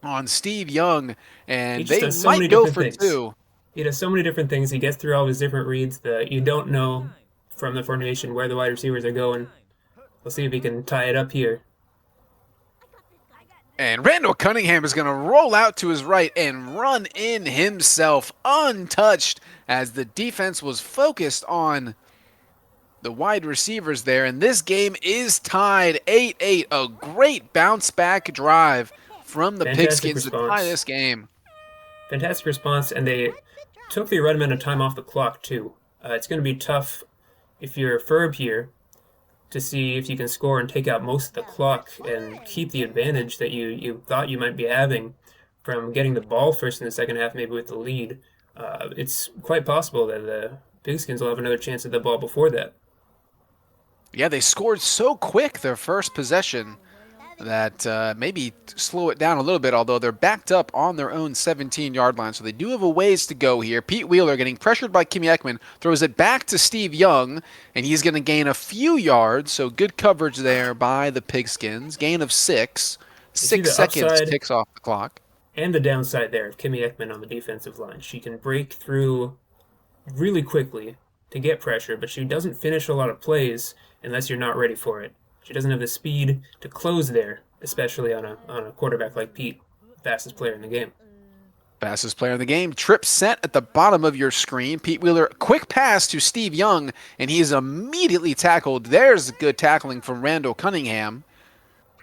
on Steve Young, and they might go for 2. He does so many different things. He gets through all his different reads that you don't know from the formation where the wide receivers are going. We'll see if he can tie it up here. And Randall Cunningham is going to roll out to his right and run in himself untouched as the defense was focused on the wide receivers there. And this game is tied 8-8. A great bounce back drive from the Pigskins to tie this game. Fantastic response, and they took the right amount of time off the clock too. It's going to be tough if you're Ferb here to see if you can score and take out most of the clock and keep the advantage that you thought you might be having from getting the ball first in the second half, maybe with the lead. It's quite possible that the Pigskins will have another chance at the ball before that. Yeah, they scored so quick their first possession that maybe slow it down a little bit, although they're backed up on their own 17-yard line, so they do have a ways to go here. Pete Wheeler getting pressured by Kimmy Ekman, throws it back to Steve Young, and he's going to gain a few yards, so good coverage there by the Pigskins. Gain of 6. 6 seconds ticks off the clock. And the downside there of Kimmy Ekman on the defensive line. She can break through really quickly to get pressure, but she doesn't finish a lot of plays unless you're not ready for it. She doesn't have the speed to close there, especially on a quarterback like Pete, fastest player in the game. Fastest player in the game. Trip set at the bottom of your screen. Pete Wheeler, quick pass to Steve Young, and he is immediately tackled. There's good tackling from Randall Cunningham.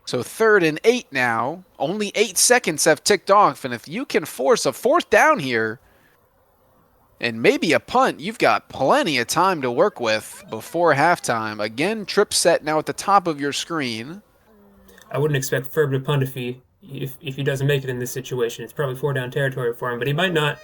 So 3rd and 8 now. Only 8 seconds have ticked off, and if you can force a 4th down here, and maybe a punt, you've got plenty of time to work with before halftime. Again, trip set now at the top of your screen. I wouldn't expect Ferb to punt if he if he doesn't make it in this situation, it's probably 4-down territory for him. But he might not.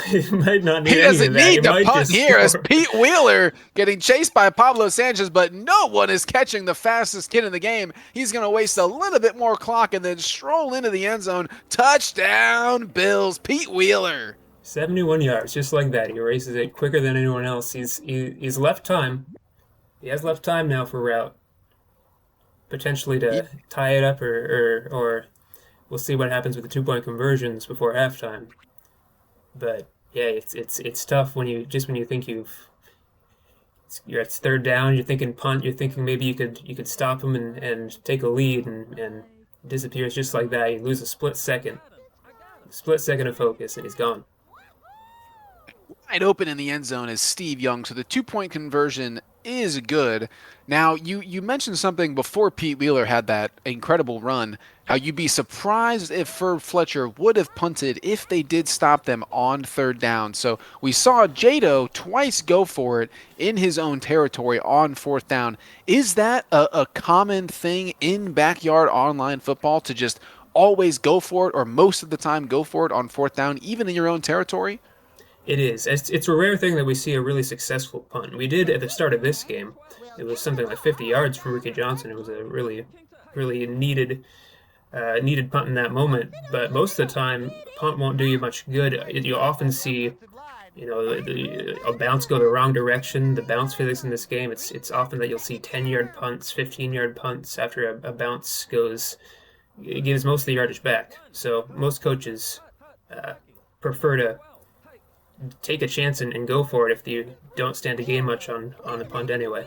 He might not need He any doesn't of that. He need to might punt just here as score. Pete Wheeler getting chased by Pablo Sanchez, but no one is catching the fastest kid in the game. He's going to waste a little bit more clock and then stroll into the end zone. Touchdown, Bills. Pete Wheeler. 71 yards, just like that. He erases it quicker than anyone else. He's left time. He has left time now for route, potentially to tie it up, or we'll see what happens with the 2-point conversions before halftime. But yeah, it's tough when you think you're at 3rd down, you're thinking punt, you're thinking maybe you could stop him and take a lead, and disappears just like that. You lose a split second of focus, and he's gone. Wide open in the end zone is Steve Young, so the 2-point conversion is good. Now, you mentioned something before Pete Wheeler had that incredible run, how you'd be surprised if Ferb Fletcher would have punted if they did stop them on 3rd down. So we saw JadoM twice go for it in his own territory on 4th down. Is that a common thing in backyard online football to just always go for it, or most of the time go for it on 4th down, even in your own territory? It is. It's a rare thing that we see a really successful punt. We did at the start of this game. It was something like 50 yards from Ricky Johnson. It was a really, really needed punt in that moment. But most of the time, punt won't do you much good. You'll often see, a bounce go the wrong direction. The bounce physics in this game, it's often that you'll see 10-yard punts, 15-yard punts after a bounce goes. It gives most of the yardage back. So most coaches prefer to take a chance and go for it if you don't stand to gain much on the punt anyway.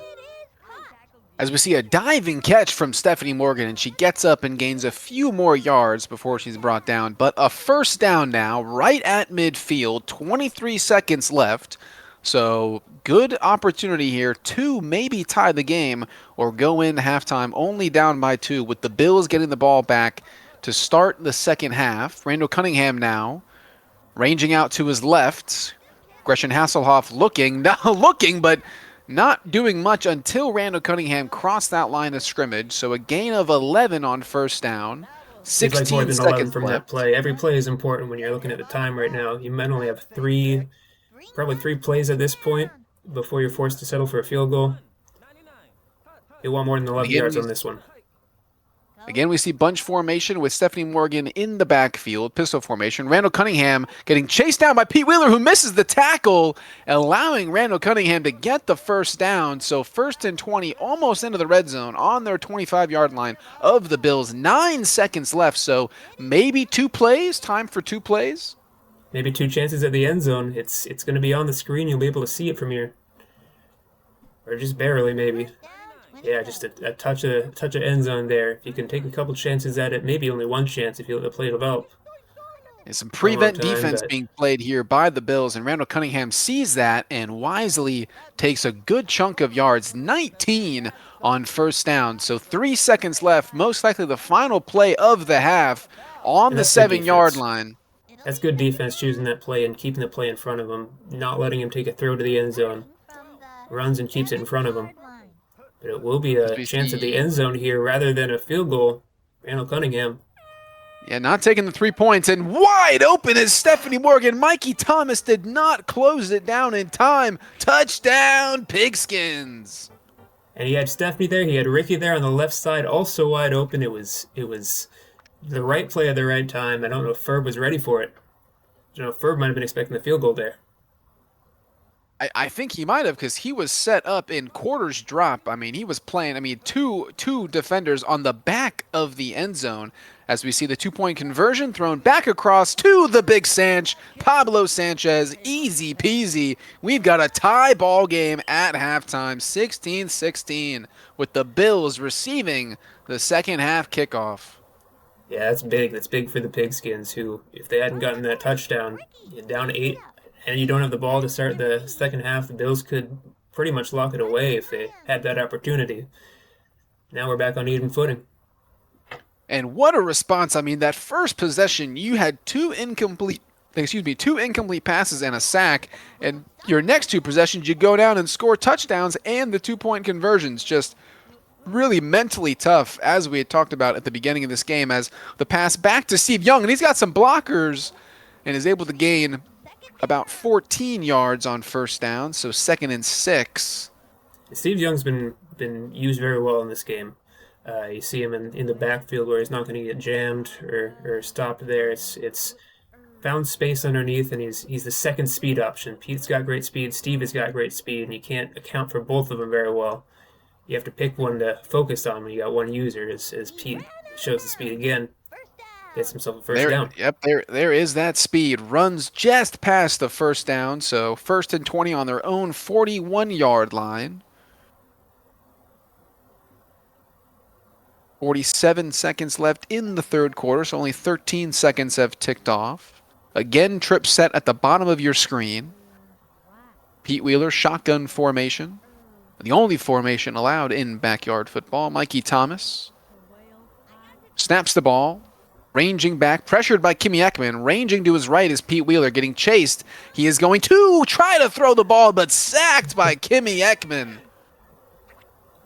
As we see a diving catch from Stephanie Morgan, and she gets up and gains a few more yards before she's brought down. But a 1st down now, right at midfield, 23 seconds left. So good opportunity here to maybe tie the game or go in halftime only down by 2, with the Bills getting the ball back to start the second half. Randall Cunningham now ranging out to his left. Gresham Hasselhoff looking, but not doing much until Randall Cunningham crossed that line of scrimmage. So a gain of 11 on 1st down. 16 like more than seconds 11 from left. that play. Every play is important when you're looking at the time right now. You might only have probably three plays at this point before you're forced to settle for a field goal. You'll want more than 11 yards on this one. Again, we see bunch formation with Stephanie Morgan in the backfield, pistol formation. Randall Cunningham getting chased down by Pete Wheeler, who misses the tackle, allowing Randall Cunningham to get the 1st down. So 1st and 20, almost into the red zone on their 25-yard line of the Bills. 9 seconds left, so maybe 2 plays, time for 2 plays. Maybe 2 chances at the end zone. It's going to be on the screen. You'll be able to see it from here. Or just barely, maybe. Yeah, just a touch of end zone there. If you can take a couple chances at it, maybe only 1 chance if you let the play develop. There's some prevent defense being played here by the Bills, and Randall Cunningham sees that and wisely takes a good chunk of yards, 19 on 1st down. So 3 seconds left, most likely the final play of the half on the 7-yard line. That's good defense, choosing that play and keeping the play in front of him, not letting him take a throw to the end zone. Runs and keeps it in front of him. But it will be a chance at the end zone here rather than a field goal. Randall Cunningham. Yeah, not taking the 3 points, and wide open is Stephanie Morgan. Mikey Thomas did not close it down in time. Touchdown, Pigskins. And he had Stephanie there. He had Ricky there on the left side, also wide open. It was the right play at the right time. I don't know if Ferb was ready for it. Ferb might have been expecting the field goal there. I think he might have, because he was set up in quarters drop. I mean, he was playing, two defenders on the back of the end zone as we see the 2-point conversion thrown back across to the big Sanch, Pablo Sanchez. Easy peasy. We've got a tie ball game at halftime, 16-16, with the Bills receiving the second half kickoff. Yeah, that's big. That's big for the Pigskins, who, if they hadn't gotten that touchdown, down 8, and you don't have the ball to start the second half, the Bills could pretty much lock it away if they had that opportunity. Now we're back on even footing. And what a response. I mean, that first possession, you had two incomplete passes and a sack, and your next 2 possessions, you go down and score touchdowns and the 2-point conversions. Just really mentally tough, as we had talked about at the beginning of this game, as the pass back to Steve Young, and he's got some blockers and is able to gain about 14 yards on first down, so 2nd and 6. Steve Young's been used very well in this game. You see him in the backfield where he's not going to get jammed or stopped there. It's found space underneath, and he's the second speed option. Pete's got great speed, Steve has got great speed, and you can't account for both of them very well. You have to pick one to focus on when you got one user, as Pete shows the speed again. Gets himself a first down. Yep, there is that speed. Runs just past the first down, so 1st and 20 on their own 41-yard line. 47 seconds left in the third quarter, so only 13 seconds have ticked off. Again, trip set at the bottom of your screen. Pete Wheeler, shotgun formation. The only formation allowed in backyard football. Mikey Thomas snaps the ball. Ranging back, pressured by Kimmy Eckman. Ranging to his right is Pete Wheeler, getting chased. He is going to try to throw the ball, but sacked by Kimmy Eckman.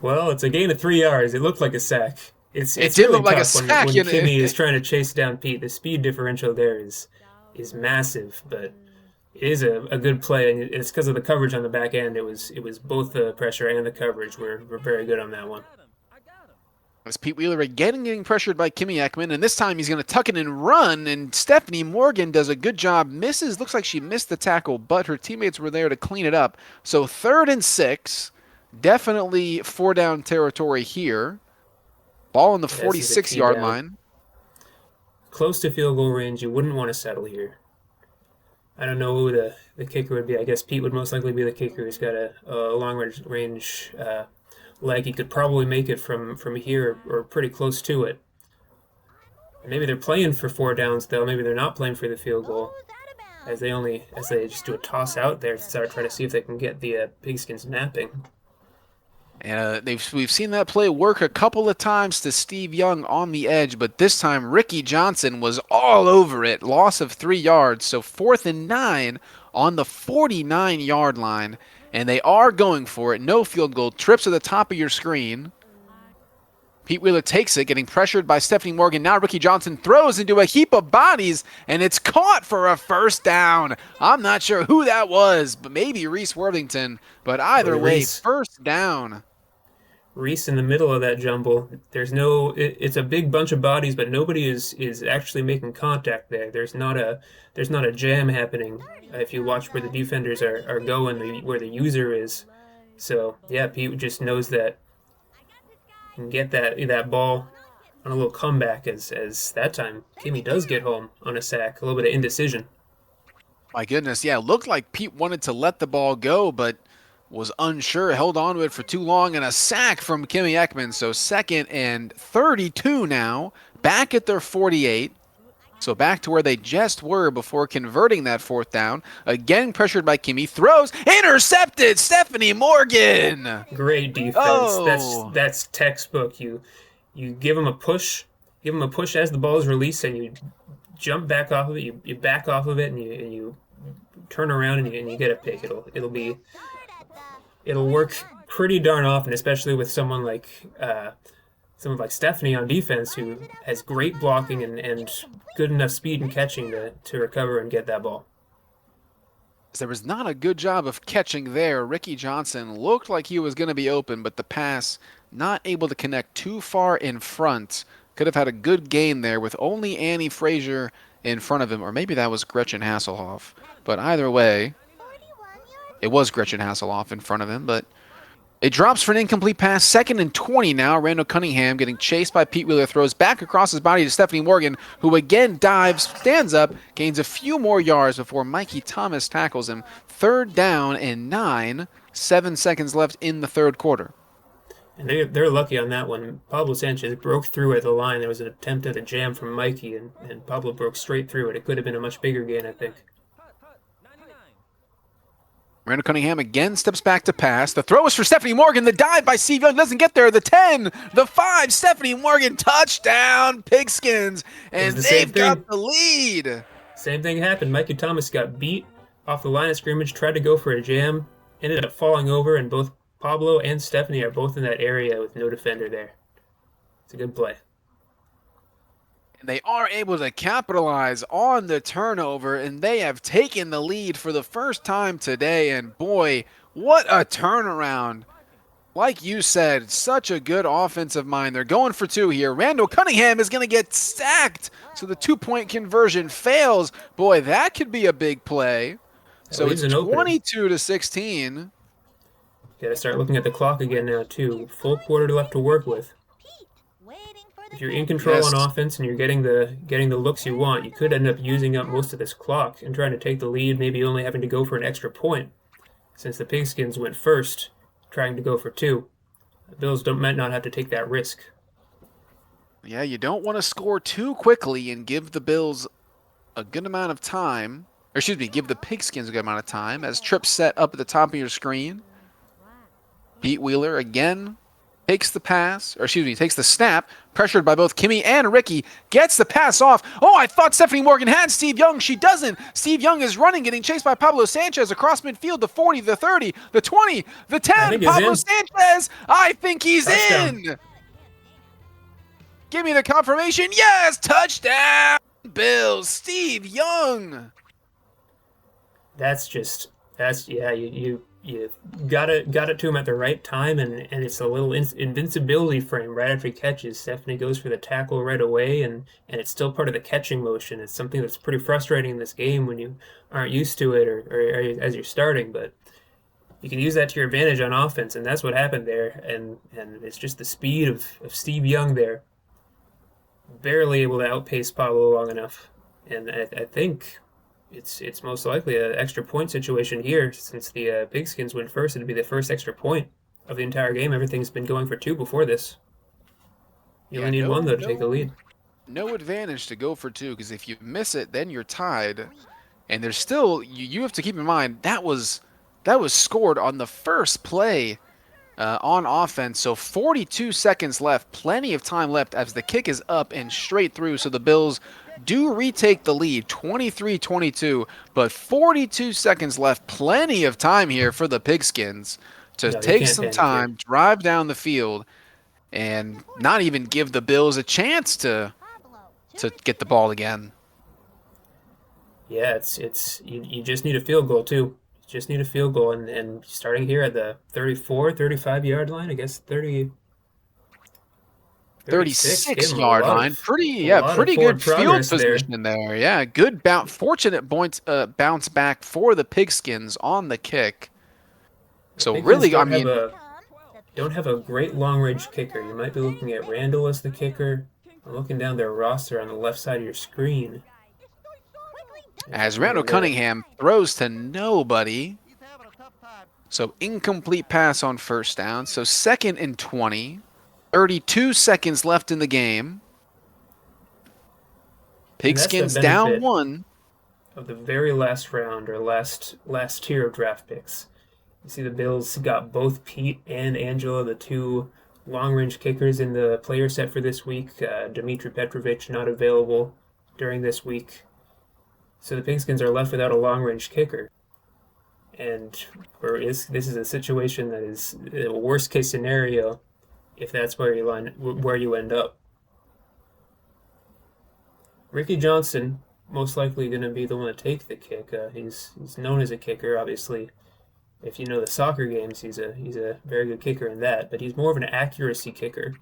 Well, it's a gain of 3 yards. It looked like a sack. It did really look like a tough sack. when Kimmy is trying to chase down Pete. The speed differential there is massive, but it is a good play, and it's because of the coverage on the back end. It was both the pressure and the coverage were very good on that one. As Pete Wheeler again getting pressured by Kimmy Eckman, and this time he's going to tuck it and run, and Stephanie Morgan does a good job. Misses, looks like she missed the tackle, but her teammates were there to clean it up. So 3rd and 6, definitely 4-down territory here. Ball on the 46-yard line. Close to field goal range, you wouldn't want to settle here. I don't know who the kicker would be. I guess Pete would most likely be the kicker. He's got a long range leg. He could probably make it from here or pretty close to it. And maybe they're playing for 4 downs, though. Maybe they're not playing for the field goal, as they just do a toss out there to start trying to see if they can get the pigskins napping. And we've seen that play work a couple of times to Steve Young on the edge, but this time Ricky Johnson was all over it. Loss of 3 yards, so 4th and 9 on the 49-yard line. And they are going for it. No field goal. Trips at the top of your screen. Pete Wheeler takes it, getting pressured by Stephanie Morgan. Now Ricky Johnson throws into a heap of bodies, and it's caught for a first down. I'm not sure who that was, but maybe Reese Worthington. But either way, first down. Reese in the middle of that jumble. It's a big bunch of bodies, but nobody is actually making contact there. There's not a jam happening if you watch where the defenders are going, where the user is. So yeah, Pete just knows that he can get that ball on a little comeback as that time Kimmy does get home on a sack. A little bit of indecision. My goodness, yeah, it looked like Pete wanted to let the ball go, but was unsure, held on to it for too long, and a sack from Kimmy Eckman. So 2nd and 32 now, back at their 48. So back to where they just were before converting that 4th down. Again pressured by Kimmy, throws, intercepted, Stephanie Morgan! Great defense. Oh. That's textbook. You give them a push as the ball is released, and you jump back off of it, you back off of it, and you turn around and you get a pick. It'll work pretty darn often, especially with someone like Stephanie on defense, who has great blocking and good enough speed and catching to recover and get that ball. There was not a good job of catching there. Ricky Johnson looked like he was going to be open, but the pass not able to connect too far in front. Could have had a good gain there with only Annie Frazier in front of him, or maybe that was Gretchen Hasselhoff. But either way, it was Gretchen Hasselhoff in front of him, but it drops for an incomplete pass. 2nd and 20 now. Randall Cunningham getting chased by Pete Wheeler, throws back across his body to Stephanie Morgan, who again dives, stands up, gains a few more yards before Mikey Thomas tackles him. 3rd down and 9. 7 seconds left in the third quarter. And they're lucky on that one. Pablo Sanchez broke through at the line. There was an attempt at a jam from Mikey, and Pablo broke straight through it. It could have been a much bigger gain, I think. Randall Cunningham again steps back to pass. The throw is for Stephanie Morgan. The dive by Steve Young doesn't get there. The 10, the 5, Stephanie Morgan, touchdown, Pigskins, and they've got the lead. Same thing happened. Mikey Thomas got beat off the line of scrimmage, tried to go for a jam, ended up falling over, and both Pablo and Stephanie are both in that area with no defender there. It's a good play. And they are able to capitalize on the turnover, and they have taken the lead for the first time today. And boy, what a turnaround. Like you said, such a good offensive mind. They're going for two here. Randall Cunningham is going to get sacked, so the 2-point conversion fails. Boy, that could be a big play. So it's 22-16. Got to start looking at the clock again now, too. Full quarter left to work with. If you're in control on offense and you're getting the looks you want, you could end up using up most of this clock and trying to take the lead, maybe only having to go for an extra point. Since the Pigskins went first, trying to go for two. The Bills might not have to take that risk. Yeah, you don't want to score too quickly and give the Bills a good amount of time. Or excuse me, give the Pigskins a good amount of time. As Tripp set up at the top of your screen. Pete Wheeler again takes the pass, or excuse me, takes the snap, pressured by both Kimmy and Ricky, gets the pass off. Oh, I thought Stephanie Morgan had Steve Young. She doesn't. Steve Young is running, getting chased by Pablo Sanchez across midfield, the 40, the 30, the 20, the 10. Pablo Sanchez, I think he's in. Give me the confirmation. Yes, touchdown, Bills. Steve Young. You got it to him at the right time, and it's a little invincibility frame right after he catches. Stephanie goes for the tackle right away, and it's still part of the catching motion. It's something that's pretty frustrating in this game when you aren't used to it or as you're starting, but you can use that to your advantage on offense, and that's what happened there. And it's just the speed of Steve Young there. Barely able to outpace Pablo long enough. And I think it's most likely an extra point situation here. Since the Pigskins went first, it'd be the first extra point of the entire game. Everything's been going for two before this. You only need one, though, to take the lead. No advantage to go for two, because if you miss it, then you're tied. And there's still, you have to keep in mind, that was scored on the first play on offense. So 42 seconds left, plenty of time left as the kick is up and straight through. So the Bills do retake the lead, 23-22, but 42 seconds left. Plenty of time here for the Pigskins to take some time, drive down the field, and not even give the Bills a chance to get the ball again. Yeah, it's you just need a field goal too. You just need a field goal, and starting here at the 34, 35-yard line, I guess 36-yard line. Pretty good field position there. Yeah, good fortunate bounce back for the Pigskins on the kick. So really, I mean, don't have a great long-range kicker. You might be looking at Randall as the kicker. I'm looking down their roster on the left side of your screen. As Randall Cunningham throws to nobody. So incomplete pass on first down. So 2nd and 20. 32 seconds left in the game. Pigskins down one. Of the very last round, or last tier of draft picks. You see the Bills got both Pete and Angela, the two long-range kickers in the player set for this week. Dmitry Petrovic not available during this week. So the Pigskins are left without a long-range kicker. And this is a situation that is a worst-case scenario if that's where you end up. Ricky Johnson, most likely going to be the one to take the kick. He's known as a kicker, obviously. If you know the soccer games, he's a very good kicker in that. But he's more of an accuracy kicker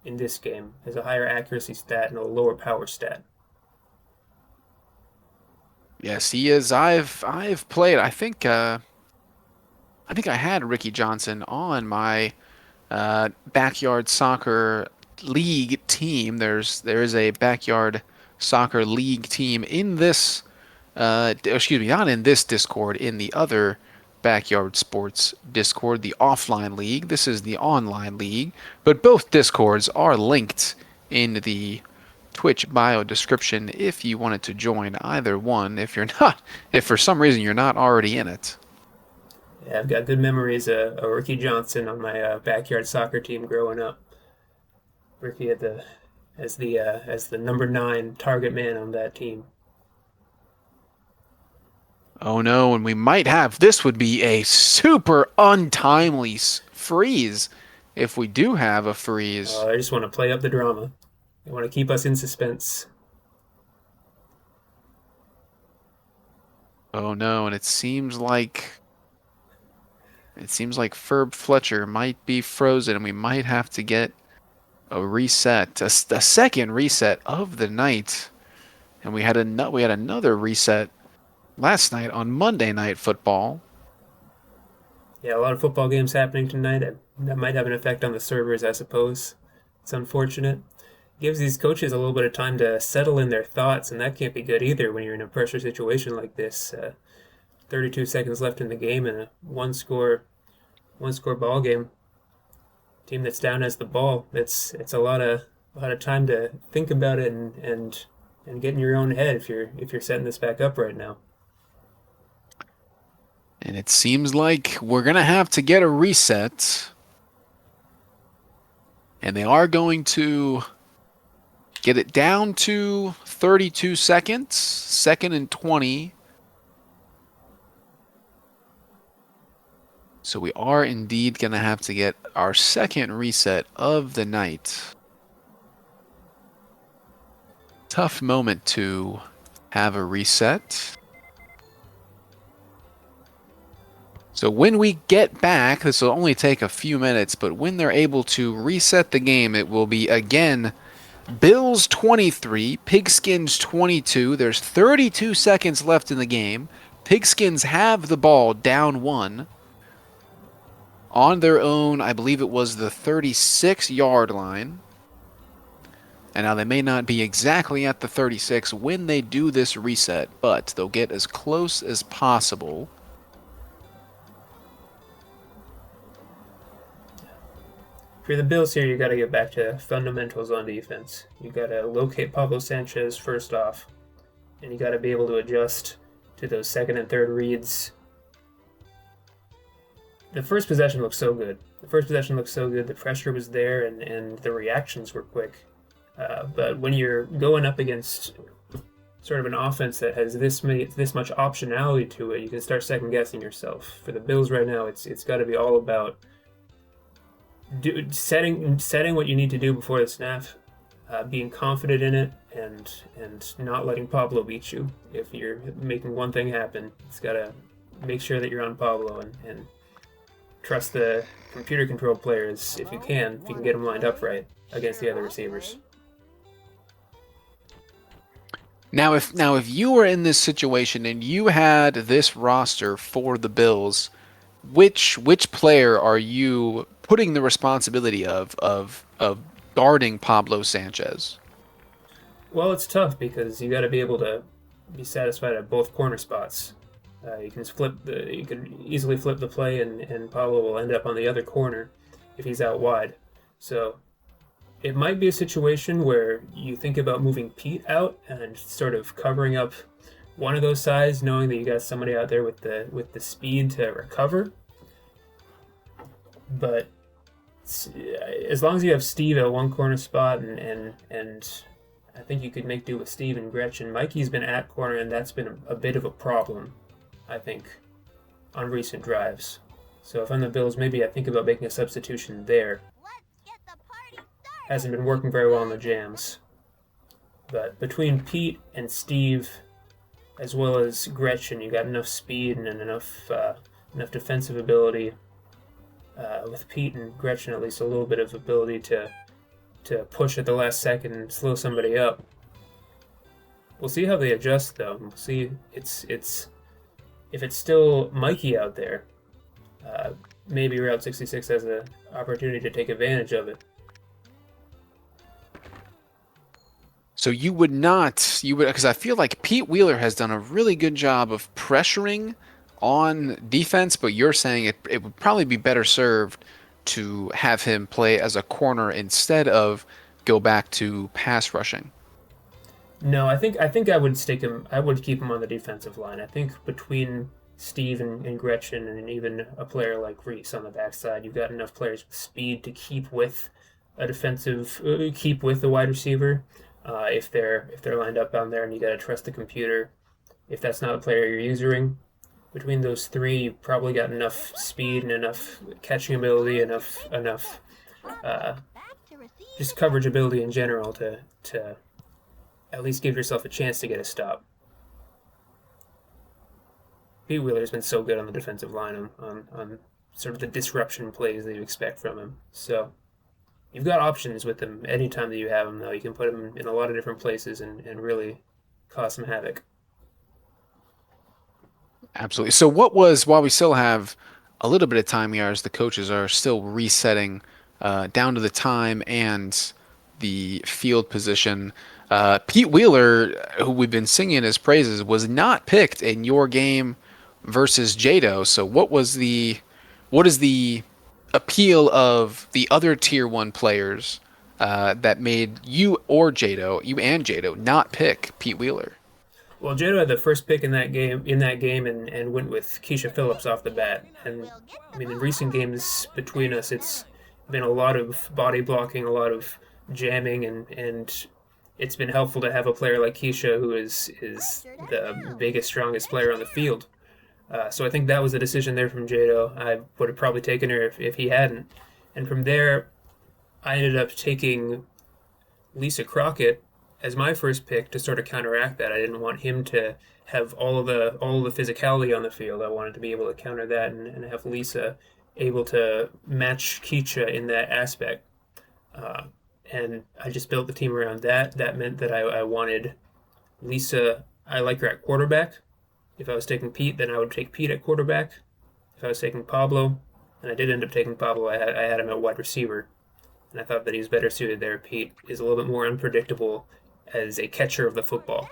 in this game. Has a higher accuracy stat and a lower power stat. Yes, he is. I've played. I think I had Ricky Johnson on my backyard soccer league team. There is a backyard soccer league team in this. Excuse me, not in this Discord. In the other backyard sports Discord, the offline league. This is the online league, but both Discords are linked in the Twitch bio description if you wanted to join either one. If for some reason you're not already in it. Yeah, I've got good memories of Ricky Johnson on my backyard soccer team growing up. Ricky as the number 9 target man on that team. Oh no, and we might have, this would be a super untimely freeze if we do have a freeze. I just want to play up the drama. I want to keep us in suspense. Oh no, and it seems like Ferb Fletcher might be frozen, and we might have to get a reset, a second reset of the night. And we had another reset last night on Monday Night Football. Yeah, a lot of football games happening tonight. That might have an effect on the servers, I suppose. It's unfortunate. Gives these coaches a little bit of time to settle in their thoughts, and that can't be good either when you're in a pressure situation like this. 32 seconds left in the game and a one-score ball game. Team that's down has the ball. It's a lot of time to think about it and get in your own head if you're setting this back up right now. And it seems like we're going to have to get a reset. And they are going to get it down to 32 seconds, 2nd and 20. So we are indeed going to have to get our second reset of the night. Tough moment to have a reset. So when we get back, this will only take a few minutes, but when they're able to reset the game, it will be again Bills 23, Pigskins 22. There's 32 seconds left in the game. Pigskins have the ball down 1 on their own. I believe it was the 36-yard line. And now they may not be exactly at the 36 when they do this reset, but they'll get as close as possible. If you're the Bills here, you got to get back to fundamentals on defense. You got to locate Pablo Sanchez first off, and you got to be able to adjust to those second and third reads. The first possession looked so good. The pressure was there, and the reactions were quick. But when you're going up against sort of an offense that has this much optionality to it, you can start second guessing yourself. For the Bills right now, it's got to be all about setting what you need to do before the snap, being confident in it, and not letting Pablo beat you. If you're making one thing happen, it's got to make sure that you're on Pablo and trust the computer controlled players if you can get them lined up right against the other receivers. Now if you were in this situation and you had this roster for the Bills, which player are you putting the responsibility of guarding Pablo Sanchez? Well, it's tough because you got to be able to be satisfied at both corner spots. You can easily flip the play, and Pablo will end up on the other corner if he's out wide. So it might be a situation where you think about moving Pete out and sort of covering up one of those sides, knowing that you got somebody out there with the speed to recover. But as long as you have Steve at one corner spot, and I think you could make do with Steve and Gretchen. Mikey's been at corner, and that's been a bit of a problem, I think, on recent drives. So if I'm the Bills, maybe I think about making a substitution there. Hasn't been working very well in the jams. But between Pete and Steve, as well as Gretchen, you got enough speed and enough defensive ability. With Pete and Gretchen, at least a little bit of ability to push at the last second and slow somebody up. We'll see how they adjust, though. We'll see if it's still Mikey out there. Maybe Route 66 has an opportunity to take advantage of it. So you would, because I feel like Pete Wheeler has done a really good job of pressuring on defense, but you're saying it would probably be better served to have him play as a corner instead of go back to pass rushing. No, I think I would stick him. I would keep him on the defensive line. I think between Steve and Gretchen, and even a player like Reese on the backside, you've got enough players with speed to keep with the wide receiver. If they're lined up down there, and you got to trust the computer. If that's not a player you're using, between those three, you've probably got enough speed and enough catching ability, enough just coverage ability in general to at least give yourself a chance to get a stop. Pete Wheeler's been so good on the defensive line on sort of the disruption plays that you expect from him. So you've got options with him anytime that you have him, though. You can put him in a lot of different places and really cause some havoc. Absolutely. So what was, while we still have a little bit of time here as the coaches are still resetting down to the time and the field position, Pete Wheeler, who we've been singing his praises, was not picked in your game versus JadoM. So what is the appeal of the other tier 1 players that made you and JadoM not pick Pete Wheeler? Well, JadoM had the first pick in that game and went with Keisha Phillips off the bat. And I mean, in recent games between us, it's been a lot of body blocking, a lot of jamming, and it's been helpful to have a player like Keisha, who is the biggest, strongest player on the field. So I think that was a decision there from JadoM. I would have probably taken her if he hadn't. And from there, I ended up taking Lisa Crockett as my first pick to sort of counteract that. I didn't want him to have all of the physicality on the field. I wanted to be able to counter that and have Lisa able to match Keisha in that aspect. And I just built the team around that. That meant that I wanted Lisa. I like her at quarterback. If I was taking Pete, then I would take Pete at quarterback. If I was taking Pablo, and I did end up taking Pablo, I had him at wide receiver. And I thought that he was better suited there. Pete is a little bit more unpredictable as a catcher of the football.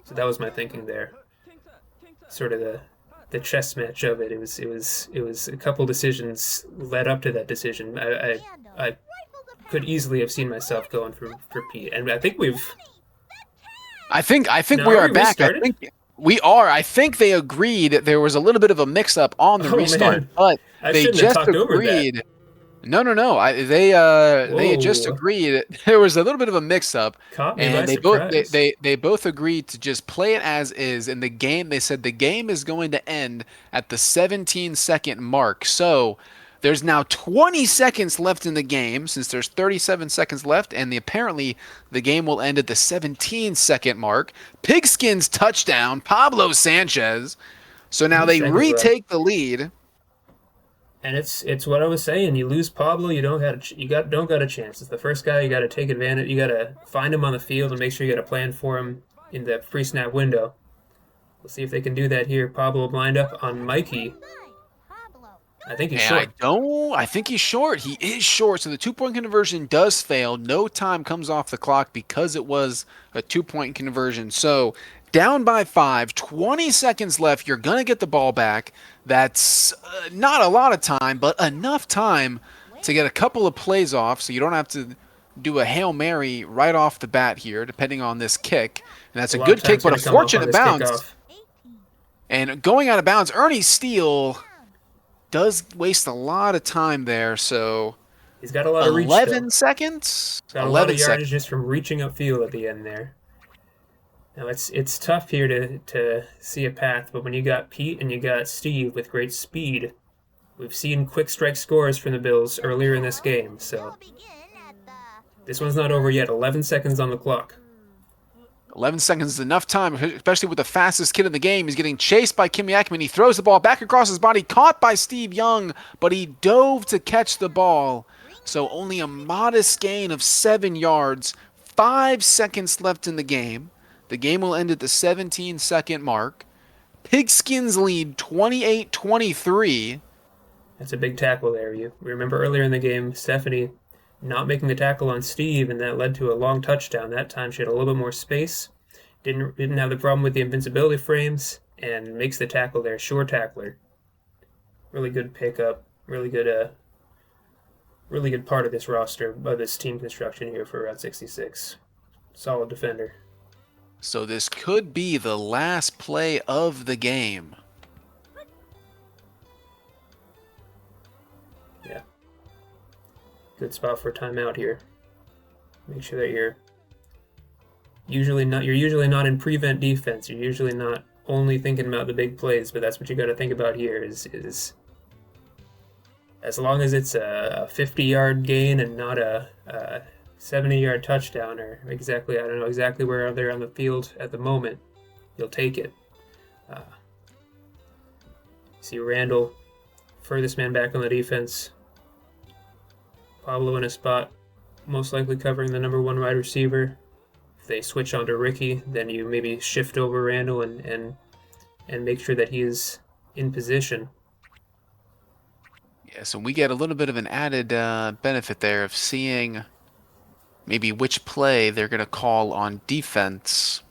So that was my thinking there. Sort of the chess match of it. It was a couple decisions led up to that decision. I could easily have seen myself going for Pete, and I think we've. I think No, we are we back. started? I think we are. I think they agreed there was a little bit of a mix-up on the restart, Man. but I they shouldn't have just talked over that. agreed. No. They had just Whoa. agreed. There was a little bit of a mix-up, Caught me by and surprise. they both agreed to just play it as is. In the game, they said the game is going to end at the 17-second mark. So there's now 20 seconds left in the game, since there's 37 seconds left, and apparently the game will end at the 17-second mark. Pigskins touchdown, Pablo Sanchez. So now 20 they seconds left. retake the lead. And it's what I was saying. You lose Pablo, you don't got a chance. It's the first guy. You got to take advantage. You got to find him on the field and make sure you got a plan for him in the pre-snap window. We'll see if they can do that here. Pablo lined up on Mikey. I think he's short. I think he's short. He is short. So the 2-point conversion does fail. No time comes off the clock because it was a 2-point conversion. So down by 5, 20 seconds left. You're going to get the ball back. That's not a lot of time, but enough time to get a couple of plays off so you don't have to do a Hail Mary right off the bat here, depending on this kick. And that's a lot good of kick, time's but a gonna come up on fortunate this bounce. kickoff. And going out of bounds, Ernie Steele does waste a lot of time there. So He's got a lot of reach. 11 seconds? Got a lot of yardage just from reaching upfield at the end there. Now it's tough here to see a path, but when you got Pete and you got Steve with great speed, we've seen quick strike scores from the Bills earlier in this game, so this one's not over yet. 11 seconds on the clock. 11 seconds is enough time, especially with the fastest kid in the game. He's getting chased by Kimmy Ackman. He throws the ball back across his body, caught by Steve Young, but he dove to catch the ball. So only a modest gain of 7 yards. 5 seconds left in the game. The game will end at the 17-second mark. Pigskins lead 28-23. That's a big tackle there. You remember earlier in the game, Stephanie not making the tackle on Steve, and that led to a long touchdown. That time she had a little bit more space. Didn't have the problem with the invincibility frames, and makes the tackle there. Sure tackler. Really good pickup. Really good part of this roster, of this team construction here for Route 66. Solid defender. So this could be the last play of the game. Yeah. Good spot for a timeout here. Make sure that you're usually not in prevent defense. You're usually not only thinking about the big plays, but that's what you got to think about here is as long as it's a 50-yard gain and not a 70-yard touchdown, or exactly, I don't know exactly where they're on the field at the moment, you'll take it. See Randall, furthest man back on the defense. Pablo in a spot, most likely covering the number 1 wide receiver. If they switch on to Ricky, then you maybe shift over Randall and make sure that he is in position. Yeah, so we get a little bit of an added benefit there of seeing maybe which play they're going to call on defense.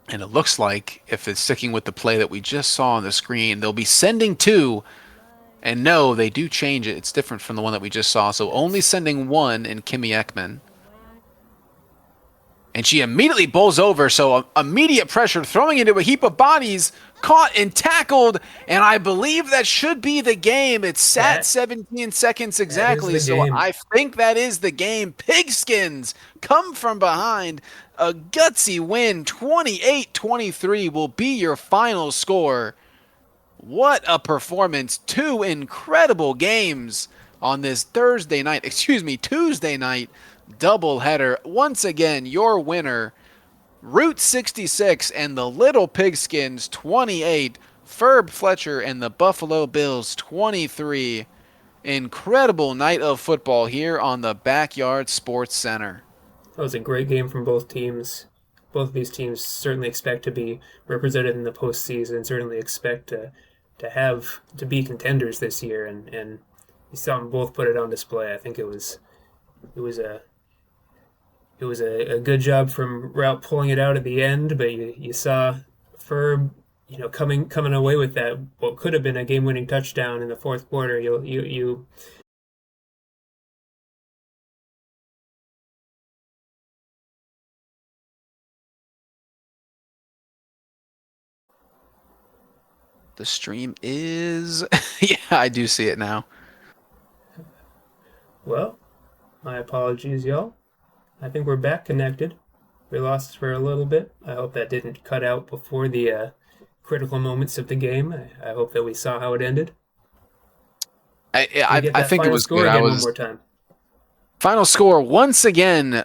And it looks like, if it's sticking with the play that we just saw on the screen, they'll be sending 2. And no, they do change it. It's different from the one that we just saw. So only sending 1 in Kimmy Ekman. And she immediately bowls over, so immediate pressure, throwing into a heap of bodies, caught and tackled, and I believe that should be the game. It's sat 17 seconds exactly, so I think that is the game. Pigskins come from behind. A gutsy win, 28-23 will be your final score. What a performance. 2 incredible games on this Tuesday night doubleheader. Once again, your winner, Route 66 and the Little Pigskins 28, Ferb Fletcher and the Buffalo Bills 23. Incredible night of football here on the Backyard Sports Center. That was a great game from both teams. Both of these teams certainly expect to be represented in the postseason, certainly expect to be contenders this year, and you saw them both put it on display. I think it was a good job from Route pulling it out at the end, but you saw Ferb, coming away with that what could have been a game-winning touchdown in the fourth quarter. You The stream is yeah, I do see it now. Well, my apologies, y'all. I think we're back connected. We lost for a little bit. I hope that didn't cut out before the critical moments of the game. I hope that we saw how it ended. I think it was good. One more time. Final score, once again,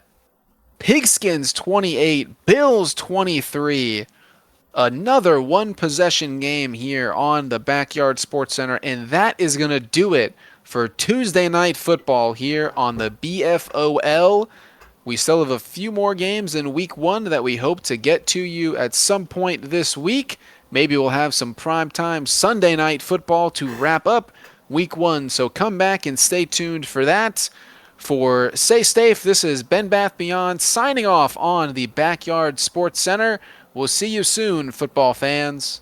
Pigskins 28, Bills 23. Another one-possession game here on the Backyard Sports Center, and that is going to do it for Tuesday Night Football here on the BFOL. We still have a few more games in Week 1 that we hope to get to you at some point this week. Maybe we'll have some primetime Sunday Night Football to wrap up Week 1, so come back and stay tuned for that. For SayStafe, this is Ben Bath Beyond signing off on the Backyard Sports Center. We'll see you soon, football fans.